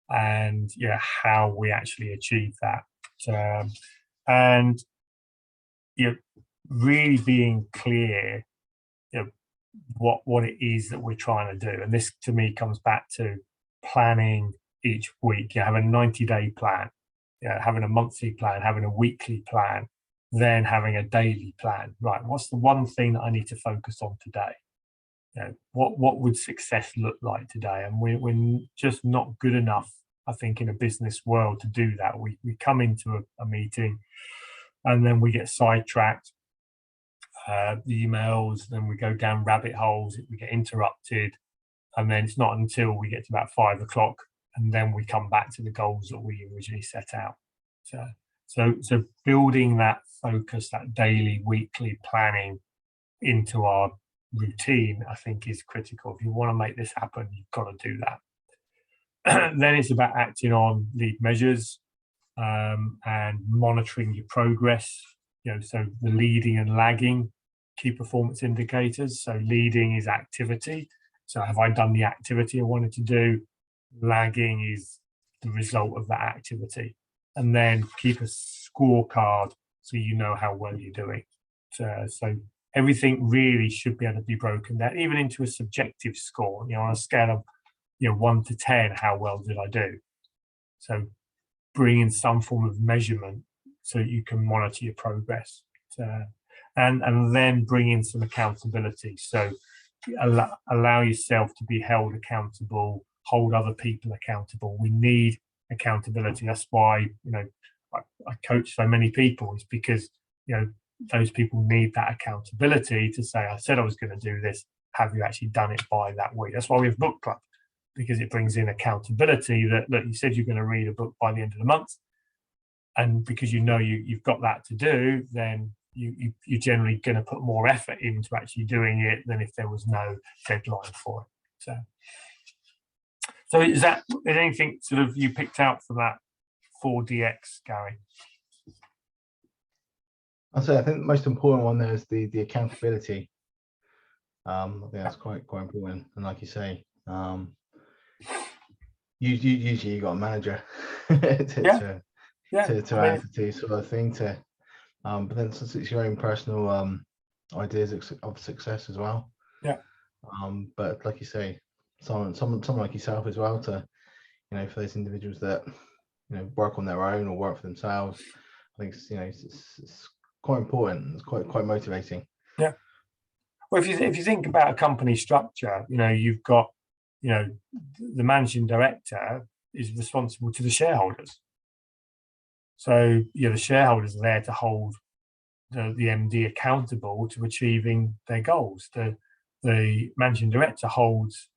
and how we actually achieve that. And really being clear, what it is that we're trying to do. And this to me comes back to planning each week. Having a 90-day plan, having a monthly plan, having a weekly plan, then having a daily plan. Right, what's the one thing that I need to focus on today? What would success look like today? And we're just not good enough, I think, in a business world to do that. We come into a meeting and then we get sidetracked, the emails, then we go down rabbit holes, we get interrupted, and then it's not until we get to about 5 o'clock and then we come back to the goals that we originally set out. So building that focus, that daily, weekly planning into our routine, I think, is critical. If you want to make this happen, you've got to do that. Then it's about acting on lead measures, and monitoring your progress. So the leading and lagging key performance indicators. So leading is activity. So have I done the activity I wanted to do? Lagging is the result of that activity. And then keep a scorecard so you know how well you're doing. So everything really should be able to be broken down, even into a subjective score, on a scale of 1 to 10, how well did I do? So bring in some form of measurement so you can monitor your progress, and then bring in some accountability. So allow yourself to be held accountable, hold other people accountable. We need accountability. That's why I coach so many people, is because those people need that accountability to say, I said I was going to do this, have you actually done it by that week? That's why we have book club, because it brings in accountability that, look, you said you're going to read a book by the end of the month, and because you've got that to do, then you're generally going to put more effort into actually doing it than if there was no deadline for it. So is anything sort of you picked out from that 4DX, Gary? I think the most important one there is the accountability. I think that's quite important. And like you say, usually you got a manager to answer to, sort of thing. But then since it's your own personal ideas of success as well. Yeah. But like you say, someone like yourself as well, to for those individuals that work on their own or work for themselves, I think it's quite important. It's quite motivating. Yeah. Well, if you think about a company structure, you've got the managing director is responsible to the shareholders. So the shareholders are there to hold the MD accountable to achieving their goals. The managing director holds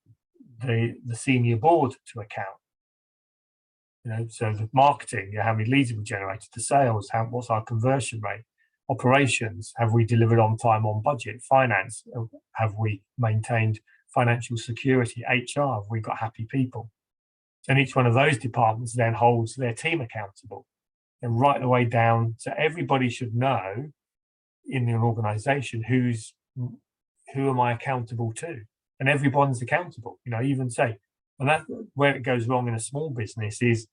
the senior board to account. So the marketing, how many leads have we generated? The sales, what's our conversion rate? Operations, have we delivered on time, on budget? Finance, have we maintained financial security? HR, have we got happy people? And each one of those departments then holds their team accountable, and right the way down. So everybody should know in an organization who am I accountable to, and everyone's accountable. Even say, and that's where it goes wrong in a small business is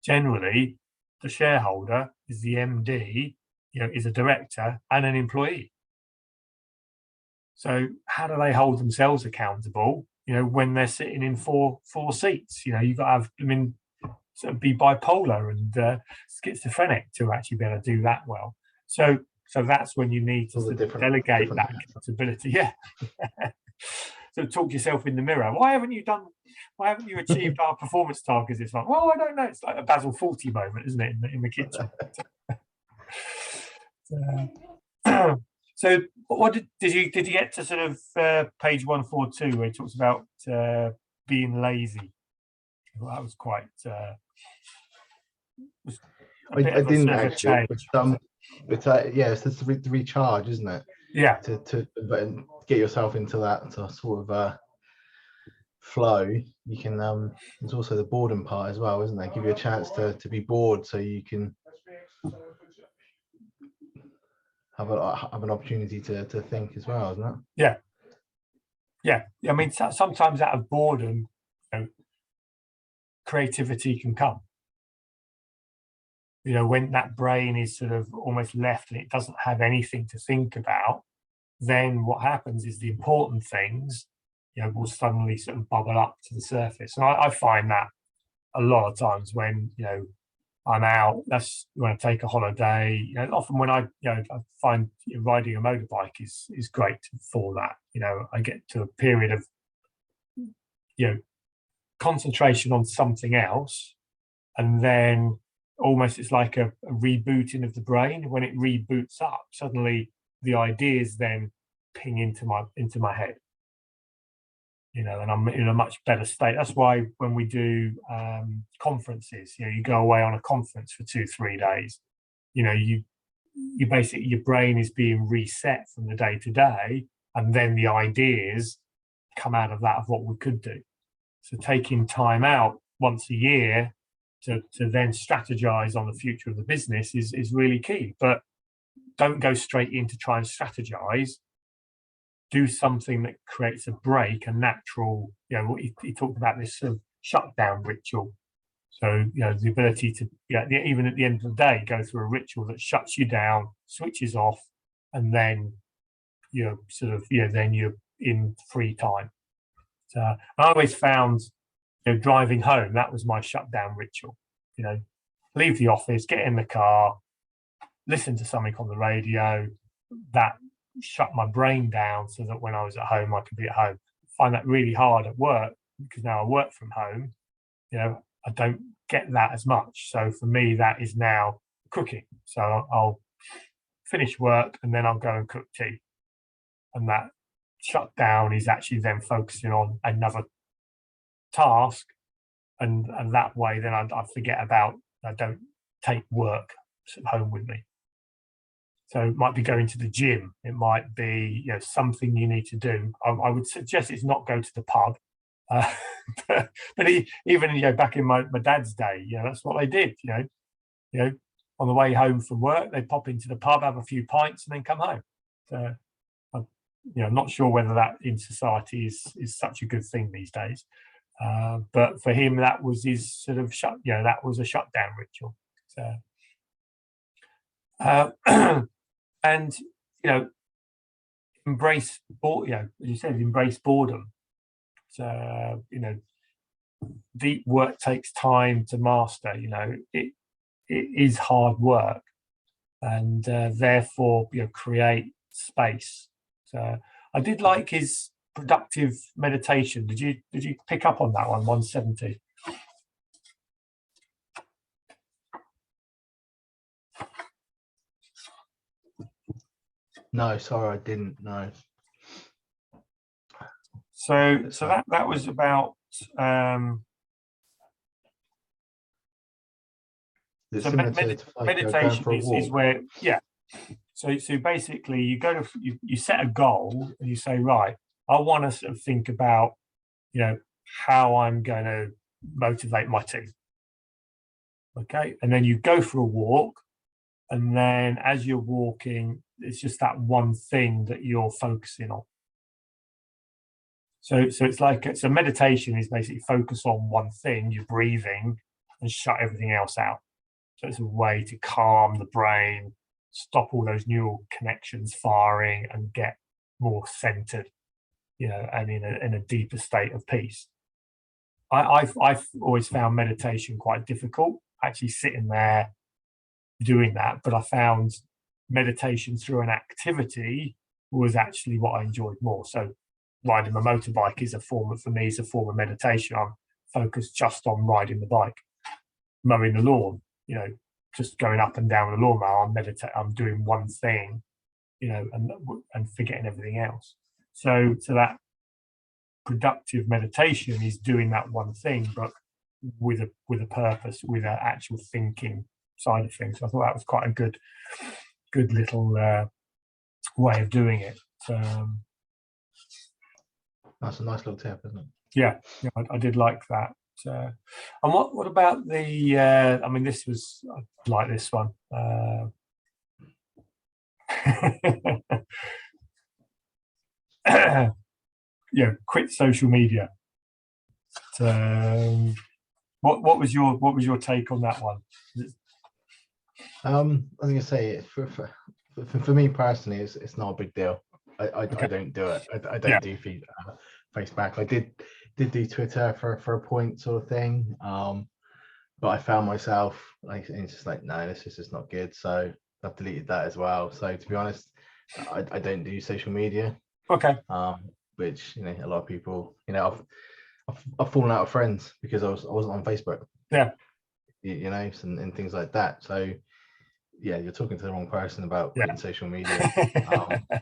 generally the shareholder is the MD, is a director and an employee. So how do they hold themselves accountable? When they're sitting in four seats, you've got to have be bipolar and schizophrenic to actually be able to do that well. So that's when you need to delegate that accountability. Yeah. So talk yourself in the mirror. Why haven't you achieved our performance targets this month? Well, I don't know. It's like a Basil 40 moment, isn't it, in the kitchen? So what did you get to sort of page 142 where it talks about being lazy? Well, that was quite was a I bit of a didn't sort of a actually, change. but yeah, it's just the recharge, isn't it? Yeah, To get yourself into that sort of flow. You can there's also the boredom part as well, isn't there? Give you a chance to be bored, so you can have an opportunity to think as well, isn't it? yeah. I mean, sometimes out of boredom, you know, creativity can come. You know, when that brain is sort of almost left and it doesn't have anything to think about, then what happens is the important things, you know, will suddenly sort of bubble up to the surface. And I find that a lot of times when, you know, I'm out, that's when I take a holiday. You know, often when I find riding a motorbike is great for that. You know, I get to a period of, you know, concentration on something else, and then almost it's like a rebooting of the brain. When it reboots up, suddenly the ideas then ping into my head, you know, and I'm in a much better state. That's why when we do conferences, you know, you go away on a conference for 2-3 days, you know, you basically, your brain is being reset from the day to day, and then the ideas come out of that of what we could do. So taking time out once a year to then strategize on the future of the business is really key. But don't go straight in to try and strategize. Do something that creates a break, a natural, you know, he talked about this sort of shutdown ritual. So, you know, the ability to, even at the end of the day, go through a ritual that shuts you down, switches off, and then, you know, sort of, you know, then you're in free time. So I always found, you know, driving home, that was my shutdown ritual. You know, leave the office, get in the car, listen to something on the radio that shut my brain down so that when I was at home, I could be at home. I find that really hard at work because now I work from home, you know, I don't get that as much. So for me, that is now cooking. So I'll finish work and then I'll go and cook tea. And that shutdown is actually then focusing on another task. And that way, then I forget about, I don't take work home with me. So it might be going to the gym. It might be, you know, something you need to do. I would suggest it's not go to the pub. But even, you know, back in my dad's day, you know, that's what they did. You know, on the way home from work, they'd pop into the pub, have a few pints, and then come home. So, I'm, you know, not sure whether that in society is such a good thing these days. But for him, that was his sort of that was a shutdown ritual. So, and, you know, embrace as you said, embrace boredom. So, you know, deep work takes time to master. You know, it is hard work, and therefore, you know, create space. So I did like his productive meditation. Did you pick up on that one? 170. No, sorry, I didn't. No. So that was about so meditation is where, yeah. So basically you go to you set a goal and you say, right, I want to sort of think about, you know, how I'm going to motivate my team. Okay, and then you go for a walk, and then as you're walking, it's just that one thing that you're focusing on. So it's like, so meditation is basically focus on one thing, you're breathing, and shut everything else out. So it's a way to calm the brain, stop all those neural connections firing, and get more centered, you know, and in a deeper state of peace. I've always found meditation quite difficult, actually sitting there doing that, but I found meditation through an activity was actually what I enjoyed more. So riding a motorbike is a form of meditation. I'm focused just on riding the bike. Mowing the lawn, you know, just going up and down the lawnmower, I'm doing one thing, you know, and forgetting everything else. So that productive meditation is doing that one thing, but with a purpose, with an actual thinking side of things. So I thought that was quite a good little way of doing it. That's a nice little tip, isn't it? Yeah, I did like that. And what about the? I mean, I like this one. Yeah, quit social media. What was your take on that one? I was gonna say for me personally, it's not a big deal. I don't do it. I don't do Facebook. I did do Twitter for a point sort of thing. But I found myself like, it's just like, no, this is just not good. So I've deleted that as well. So to be honest, I don't do social media. Okay. Which, you know, a lot of people, you know, I've fallen out of friends because I wasn't on Facebook. Yeah. You know, and things like that. So yeah, you're talking to the wrong person about quitting social media.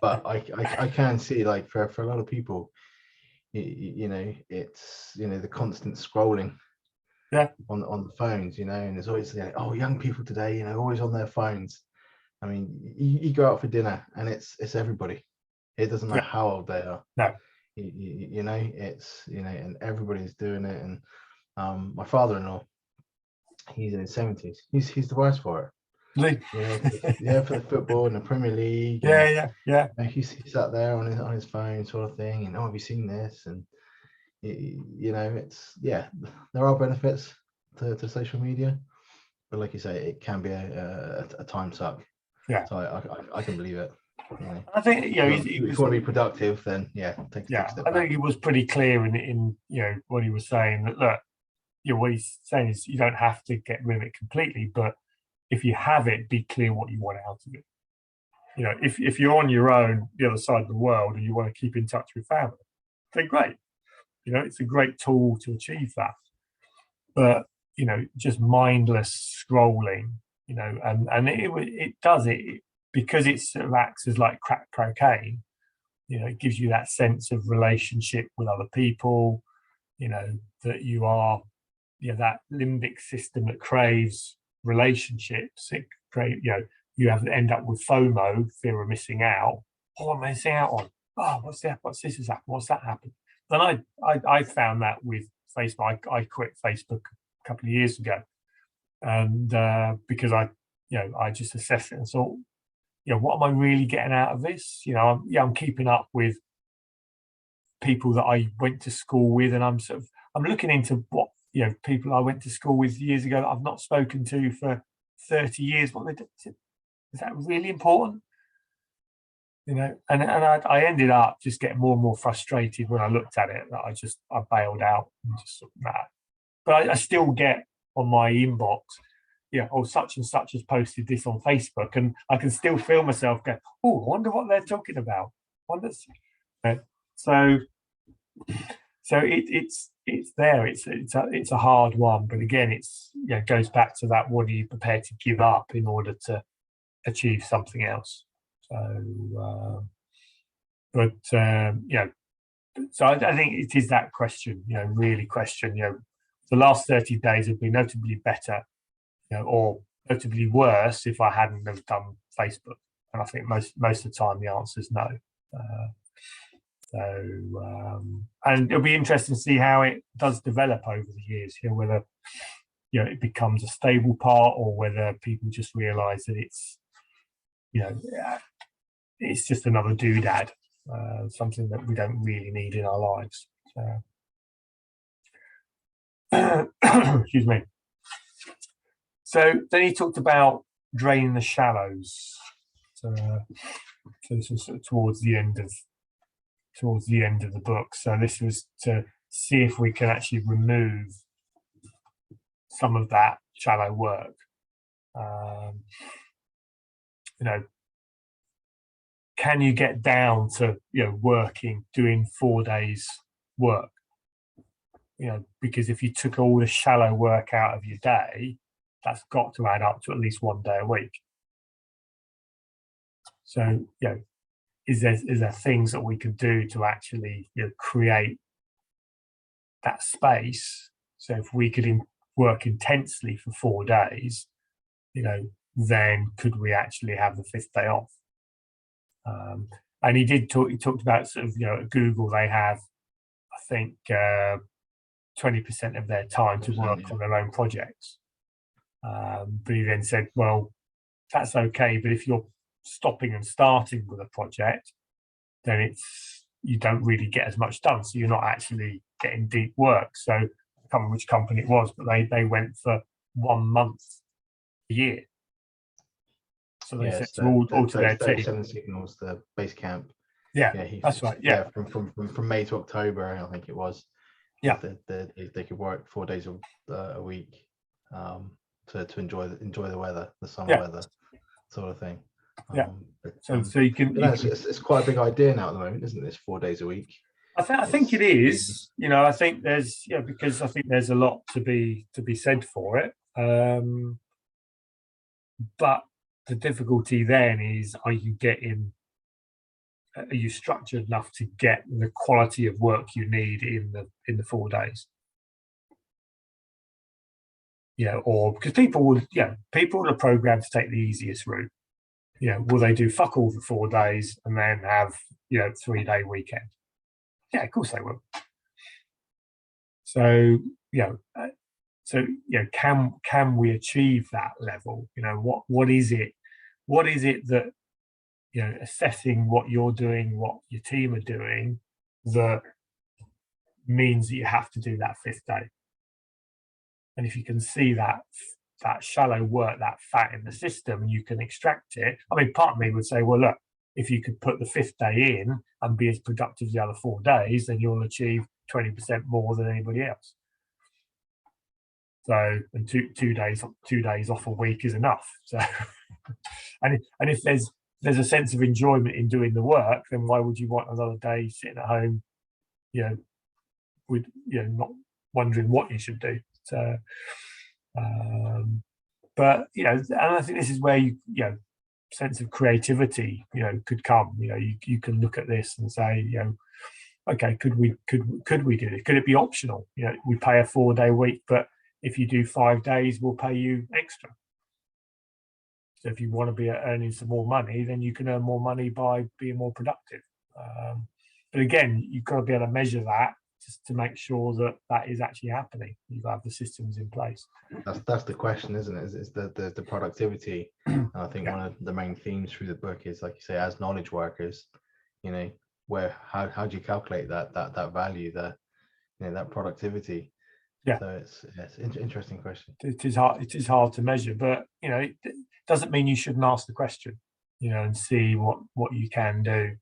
But I can see, like, for a lot of people, you know, it's, you know, the constant scrolling on the phones, you know, and there's always like, oh, young people today, you know, always on their phones. I mean, you go out for dinner and it's everybody. It doesn't matter how old they are. No. You know, it's, you know, and everybody's doing it. And my father-in-law, he's in his 70s. He's the worst for it. Yeah, for the football and the Premier League. Yeah. You know, he's sat there on his phone, sort of thing. And, oh, have you seen this? And you know, it's, there are benefits to social media, but like you say, it can be a time suck. Yeah. So I can believe it. You know, I think, you know, if you want to be productive, then take a step back. I think he was pretty clear in you know what he was saying, that look, you know, what he's saying is you don't have to get rid of it completely, but if you have it, be clear what you want out of it. You know, if you're on your own, the other side of the world, and you want to keep in touch with family, then great. You know, it's a great tool to achieve that. But, you know, just mindless scrolling, you know, and it does it because it sort of acts as like crack cocaine. You know, it gives you that sense of relationship with other people, you know, that you are, you know, that limbic system that craves relationships. It create, you know, you have to end up with FOMO, fear of missing out. Oh, I'm missing out on. Oh, what's that? What's this has happened? What's that happened? And I found that with Facebook. I quit Facebook a couple of years ago, and because I just assessed it and thought, you know, what am I really getting out of this? You know, I'm keeping up with people that I went to school with, and I'm looking into what, you know, people I went to school with years ago that I've not spoken to for 30 years. What they do, is that really important? You know, and I ended up just getting more and more frustrated when I looked at it, that I bailed out and just sort of that. But I still get on my inbox, oh, such and such has posted this on Facebook, and I can still feel myself go, oh, I wonder what they're talking about. So it's there. It's a hard one, but again, it's, you know, it goes back to that: what are you prepared to give up in order to achieve something else? So, so I think it is that question, you know, really question, you know, the last 30 days have been notably better, you know, or notably worse if I hadn't have done Facebook. And I think most of the time the answer is no. And it'll be interesting to see how it does develop over the years, you know, whether, you know, it becomes a stable part, or whether people just realize that it's, you know, it's just another doodad, something that we don't really need in our lives. Excuse me. So then he talked about draining the shallows. So sort of towards the end of the book. So this was to see if we can actually remove some of that shallow work. You know, can you get down to, you know, doing 4 days work? You know, because if you took all the shallow work out of your day, that's got to add up to at least 1 day a week. So, you know, is there things that we can do to actually, you know, create that space? So if we could work intensely for 4 days, you know, then could we actually have the 5th day off? And he talked about sort of, you know, at Google, they have, I think, 20% of their time to work on their own projects. But he then said, well, that's okay, but if you're stopping and starting with a project, then you don't really get as much done. So you're not actually getting deep work. So I can't remember which company it was, but they went for 1 month a year. So they said all to their team. 37 signals, the base camp. Yeah, that's right. Yeah, from May to October, I think it was. Yeah, they could work 4 days a week to enjoy the weather, the summer weather, sort of thing. Yeah. So you can. It's quite a big idea now at the moment, isn't it? This 4 days a week. I think it is. You know, I think there's because I think there's a lot to be said for it. But the difficulty then is, are you structured enough to get the quality of work you need in the 4 days? You know, or because people will are programmed to take the easiest route. You know, will they do fuck all for 4 days and then have, you know, 3-day weekend? Yeah, of course they will. So, can we achieve that level? You know, what is it that, you know, assessing what you're doing, what your team are doing, that means that you have to do that 5th day? And if you can see that shallow work, that fat in the system, and you can extract it. I mean, part of me would say, well, look, if you could put the 5th day in and be as productive as the other 4 days, then you'll achieve 20% more than anybody else. So, and two days off a week is enough. So, and if there's a sense of enjoyment in doing the work, then why would you want another day sitting at home, you know, with, you know, not wondering what you should do? So, but, you know, and I think this is where sense of creativity, you know, could come. You know, you can look at this and say, you know, okay, could we do this? Could it be optional? You know, we pay a 4-day week, but if you do 5 days, we'll pay you extra. So if you want to be earning some more money, then you can earn more money by being more productive. But again, you've got to be able to measure that just to make sure that is actually happening. You've got the systems in place. That's the question, isn't it? Is the productivity? And I think one of the main themes through the book is, like you say, as knowledge workers, you know, how do you calculate that value, that productivity? Yeah. So it's an interesting question. It is hard to measure, but, you know, it doesn't mean you shouldn't ask the question, you know, and see what you can do.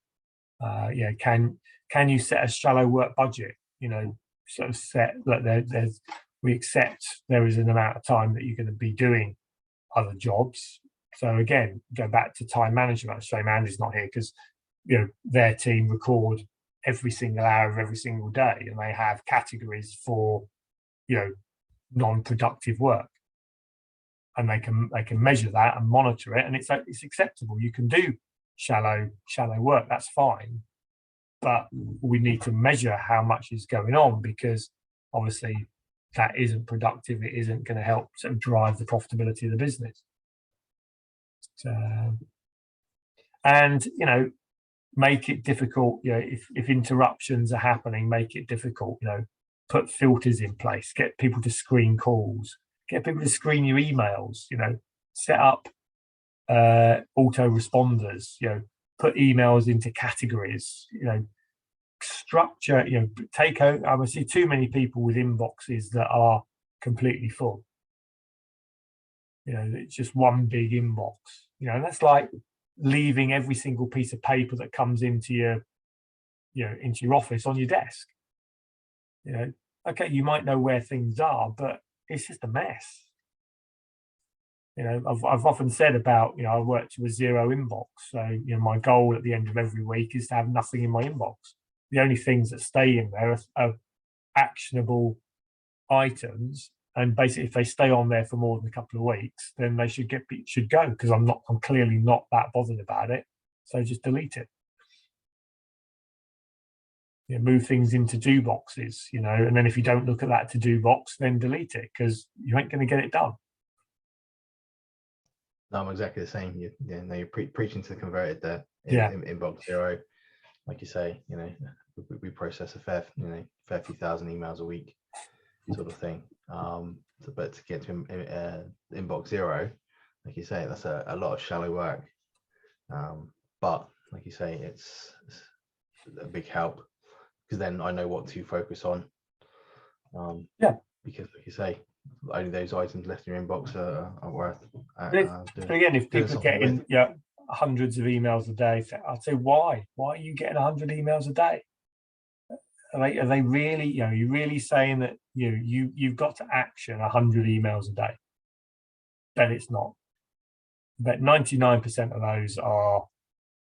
Can you set a shallow work budget? You know, sort of set that we accept there is an amount of time that you're going to be doing other jobs. So again, go back to time management. Shame Andy's not here because, you know, their team record every single hour of every single day, and they have categories for, you know, non-productive work, and they can measure that and monitor it, and it's acceptable. You can do shallow work, that's fine, but we need to measure how much is going on, because obviously that isn't productive. It isn't going to help sort of drive the profitability of the business. So, and, you know, make it difficult. You know, if interruptions are happening, make it difficult. You know, put filters in place, get people to screen calls, get people to screen your emails, you know, set up autoresponders, you know, put emails into categories, you know, structure, you know, take out, I see too many people with inboxes that are completely full. You know, it's just one big inbox, you know, that's like leaving every single piece of paper that comes into your office on your desk. You know, okay, you might know where things are, but it's just a mess. You know, I've often said about, you know, I work to a 0 inbox. So, you know, my goal at the end of every week is to have nothing in my inbox. The only things that stay in there are actionable items. And basically, if they stay on there for more than a couple of weeks, then they should go, because I'm clearly not that bothered about it. So just delete it. You know, move things into do boxes, you know, and then if you don't look at that to do box, then delete it, because you ain't going to get it done. No, I'm exactly the same. You're preaching to the converted there. Yeah. In inbox zero, like you say, you know, we process a fair few thousand emails a week, sort of thing. But to get to inbox zero, like you say, that's a lot of shallow work. But like you say, it's a big help, because then I know what to focus on. Because like you say, only those items left in your inbox are worth. But again, if people are getting hundreds of emails a day, I'd say, why are you getting 100 emails a day? Are they really, you know, you're really saying that you've got to action 100 emails a day? Then it's not. But 99% of those are,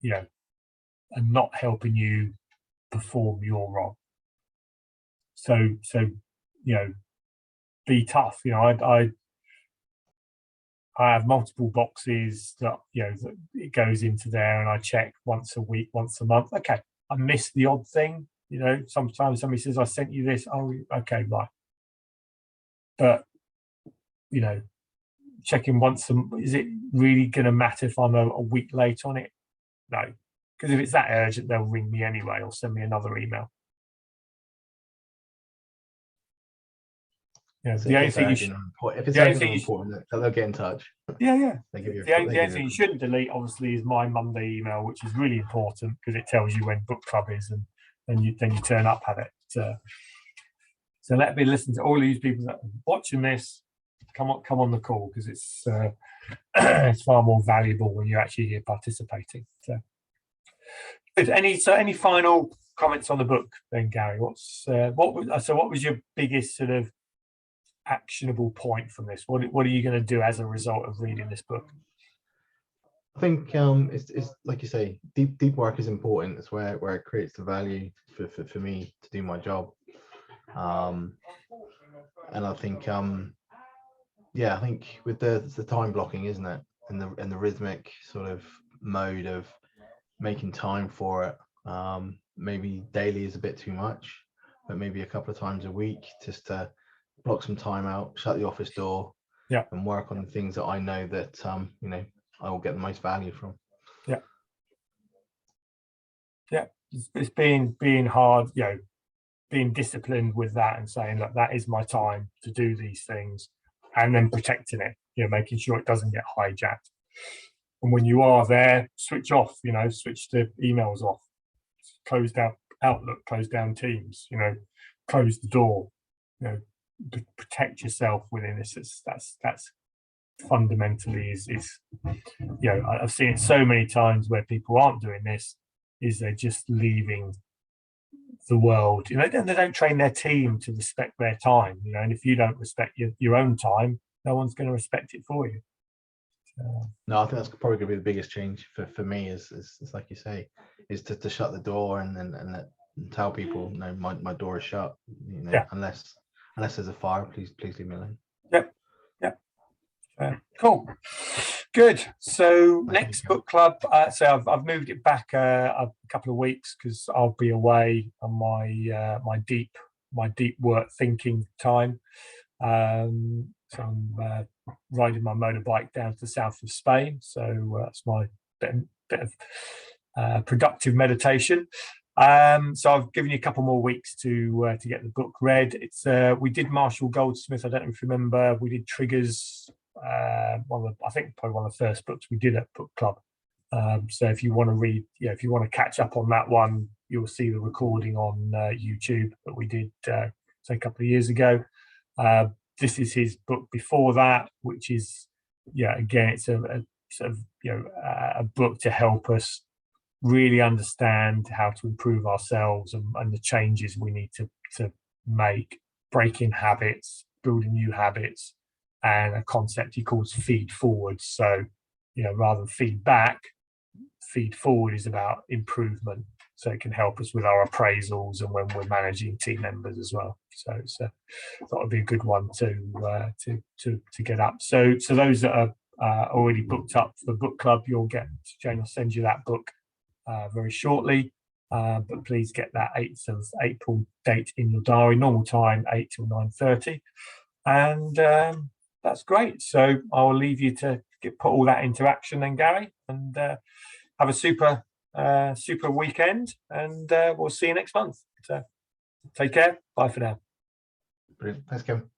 you know, are not helping you perform your role. So you know, be tough. You know, I have multiple boxes that, you know, that it goes into there, and I check once a week, once a month. Okay, I miss the odd thing. You know, sometimes somebody says, I sent you this. Oh, okay, right. But, you know, checking once a month, is it really going to matter if I'm a week late on it? No, because if it's that urgent, they'll ring me anyway or send me another email. Yeah, so the only thing if it's important, they'll get in touch. Yeah. The only thing you shouldn't delete, obviously, is my Monday email, which is really important because it tells you when book club is, and then you turn up at it. So let me listen to all these people that are watching this. Come on the call, because it's it's far more valuable when you're actually here participating. So, good. Any final comments on the book then, Gary? What was your biggest sort of actionable point from this? What are you going to do as a result of reading this book? I think it's like you say, deep work is important. It's where it creates the value for me to do my job. And I think I think with the time blocking, isn't it, and the rhythmic sort of mode of making time for it. Maybe daily is a bit too much, but maybe a couple of times a week, just to block some time out, shut the office door, and work on the things that I know that you know, I will get the most value from. It's being hard, you know, being disciplined with that and saying, look, that is my time to do these things, and then protecting it, you know, making sure it doesn't get hijacked. And when you are there, switch off, you know, switch the emails off, close down Outlook, close down Teams, you know, close the door, you know, protect yourself within this. That's fundamentally is you know, I've seen it so many times where people aren't doing this, is they're just leaving the world, you know, and they don't train their team to respect their time, you know, and if you don't respect your own time, no one's going to respect it for you. No, I think that's probably going to be the biggest change for me is like you say, is to shut the door and tell people, you know, my door is shut, you know, unless there's a fire, please leave me alone. Cool, good. So next book club, so I've moved it back a couple of weeks because I'll be away on my deep work thinking time. So I'm riding my motorbike down to the south of Spain, so that's my bit of productive meditation. So I've given you a couple more weeks to get the book read. It's we did Marshall Goldsmith. I don't know if you remember. We did Triggers. I think probably one of the first books we did at book club. So if you want to read, if you want to catch up on that one, you'll see the recording on YouTube that we did say a couple of years ago. This is his book before that, which is again, it's a sort of a book to help us really understand how to improve ourselves and the changes we need to make, breaking habits, building new habits, and a concept he calls feed forward. So, rather than feedback, feed forward is about improvement. So it can help us with our appraisals and when we're managing team members as well. So that would be a good one to get up. So those that are already booked up for the book club, Jane will send you that book very shortly. But please get that 8th of April date in your diary, normal time, 8 till 9:30. And that's great. So I'll leave you to put all that into action then, Gary, and have a super weekend, and we'll see you next month. So take care. Bye for now. Brilliant. Thanks, Kevin.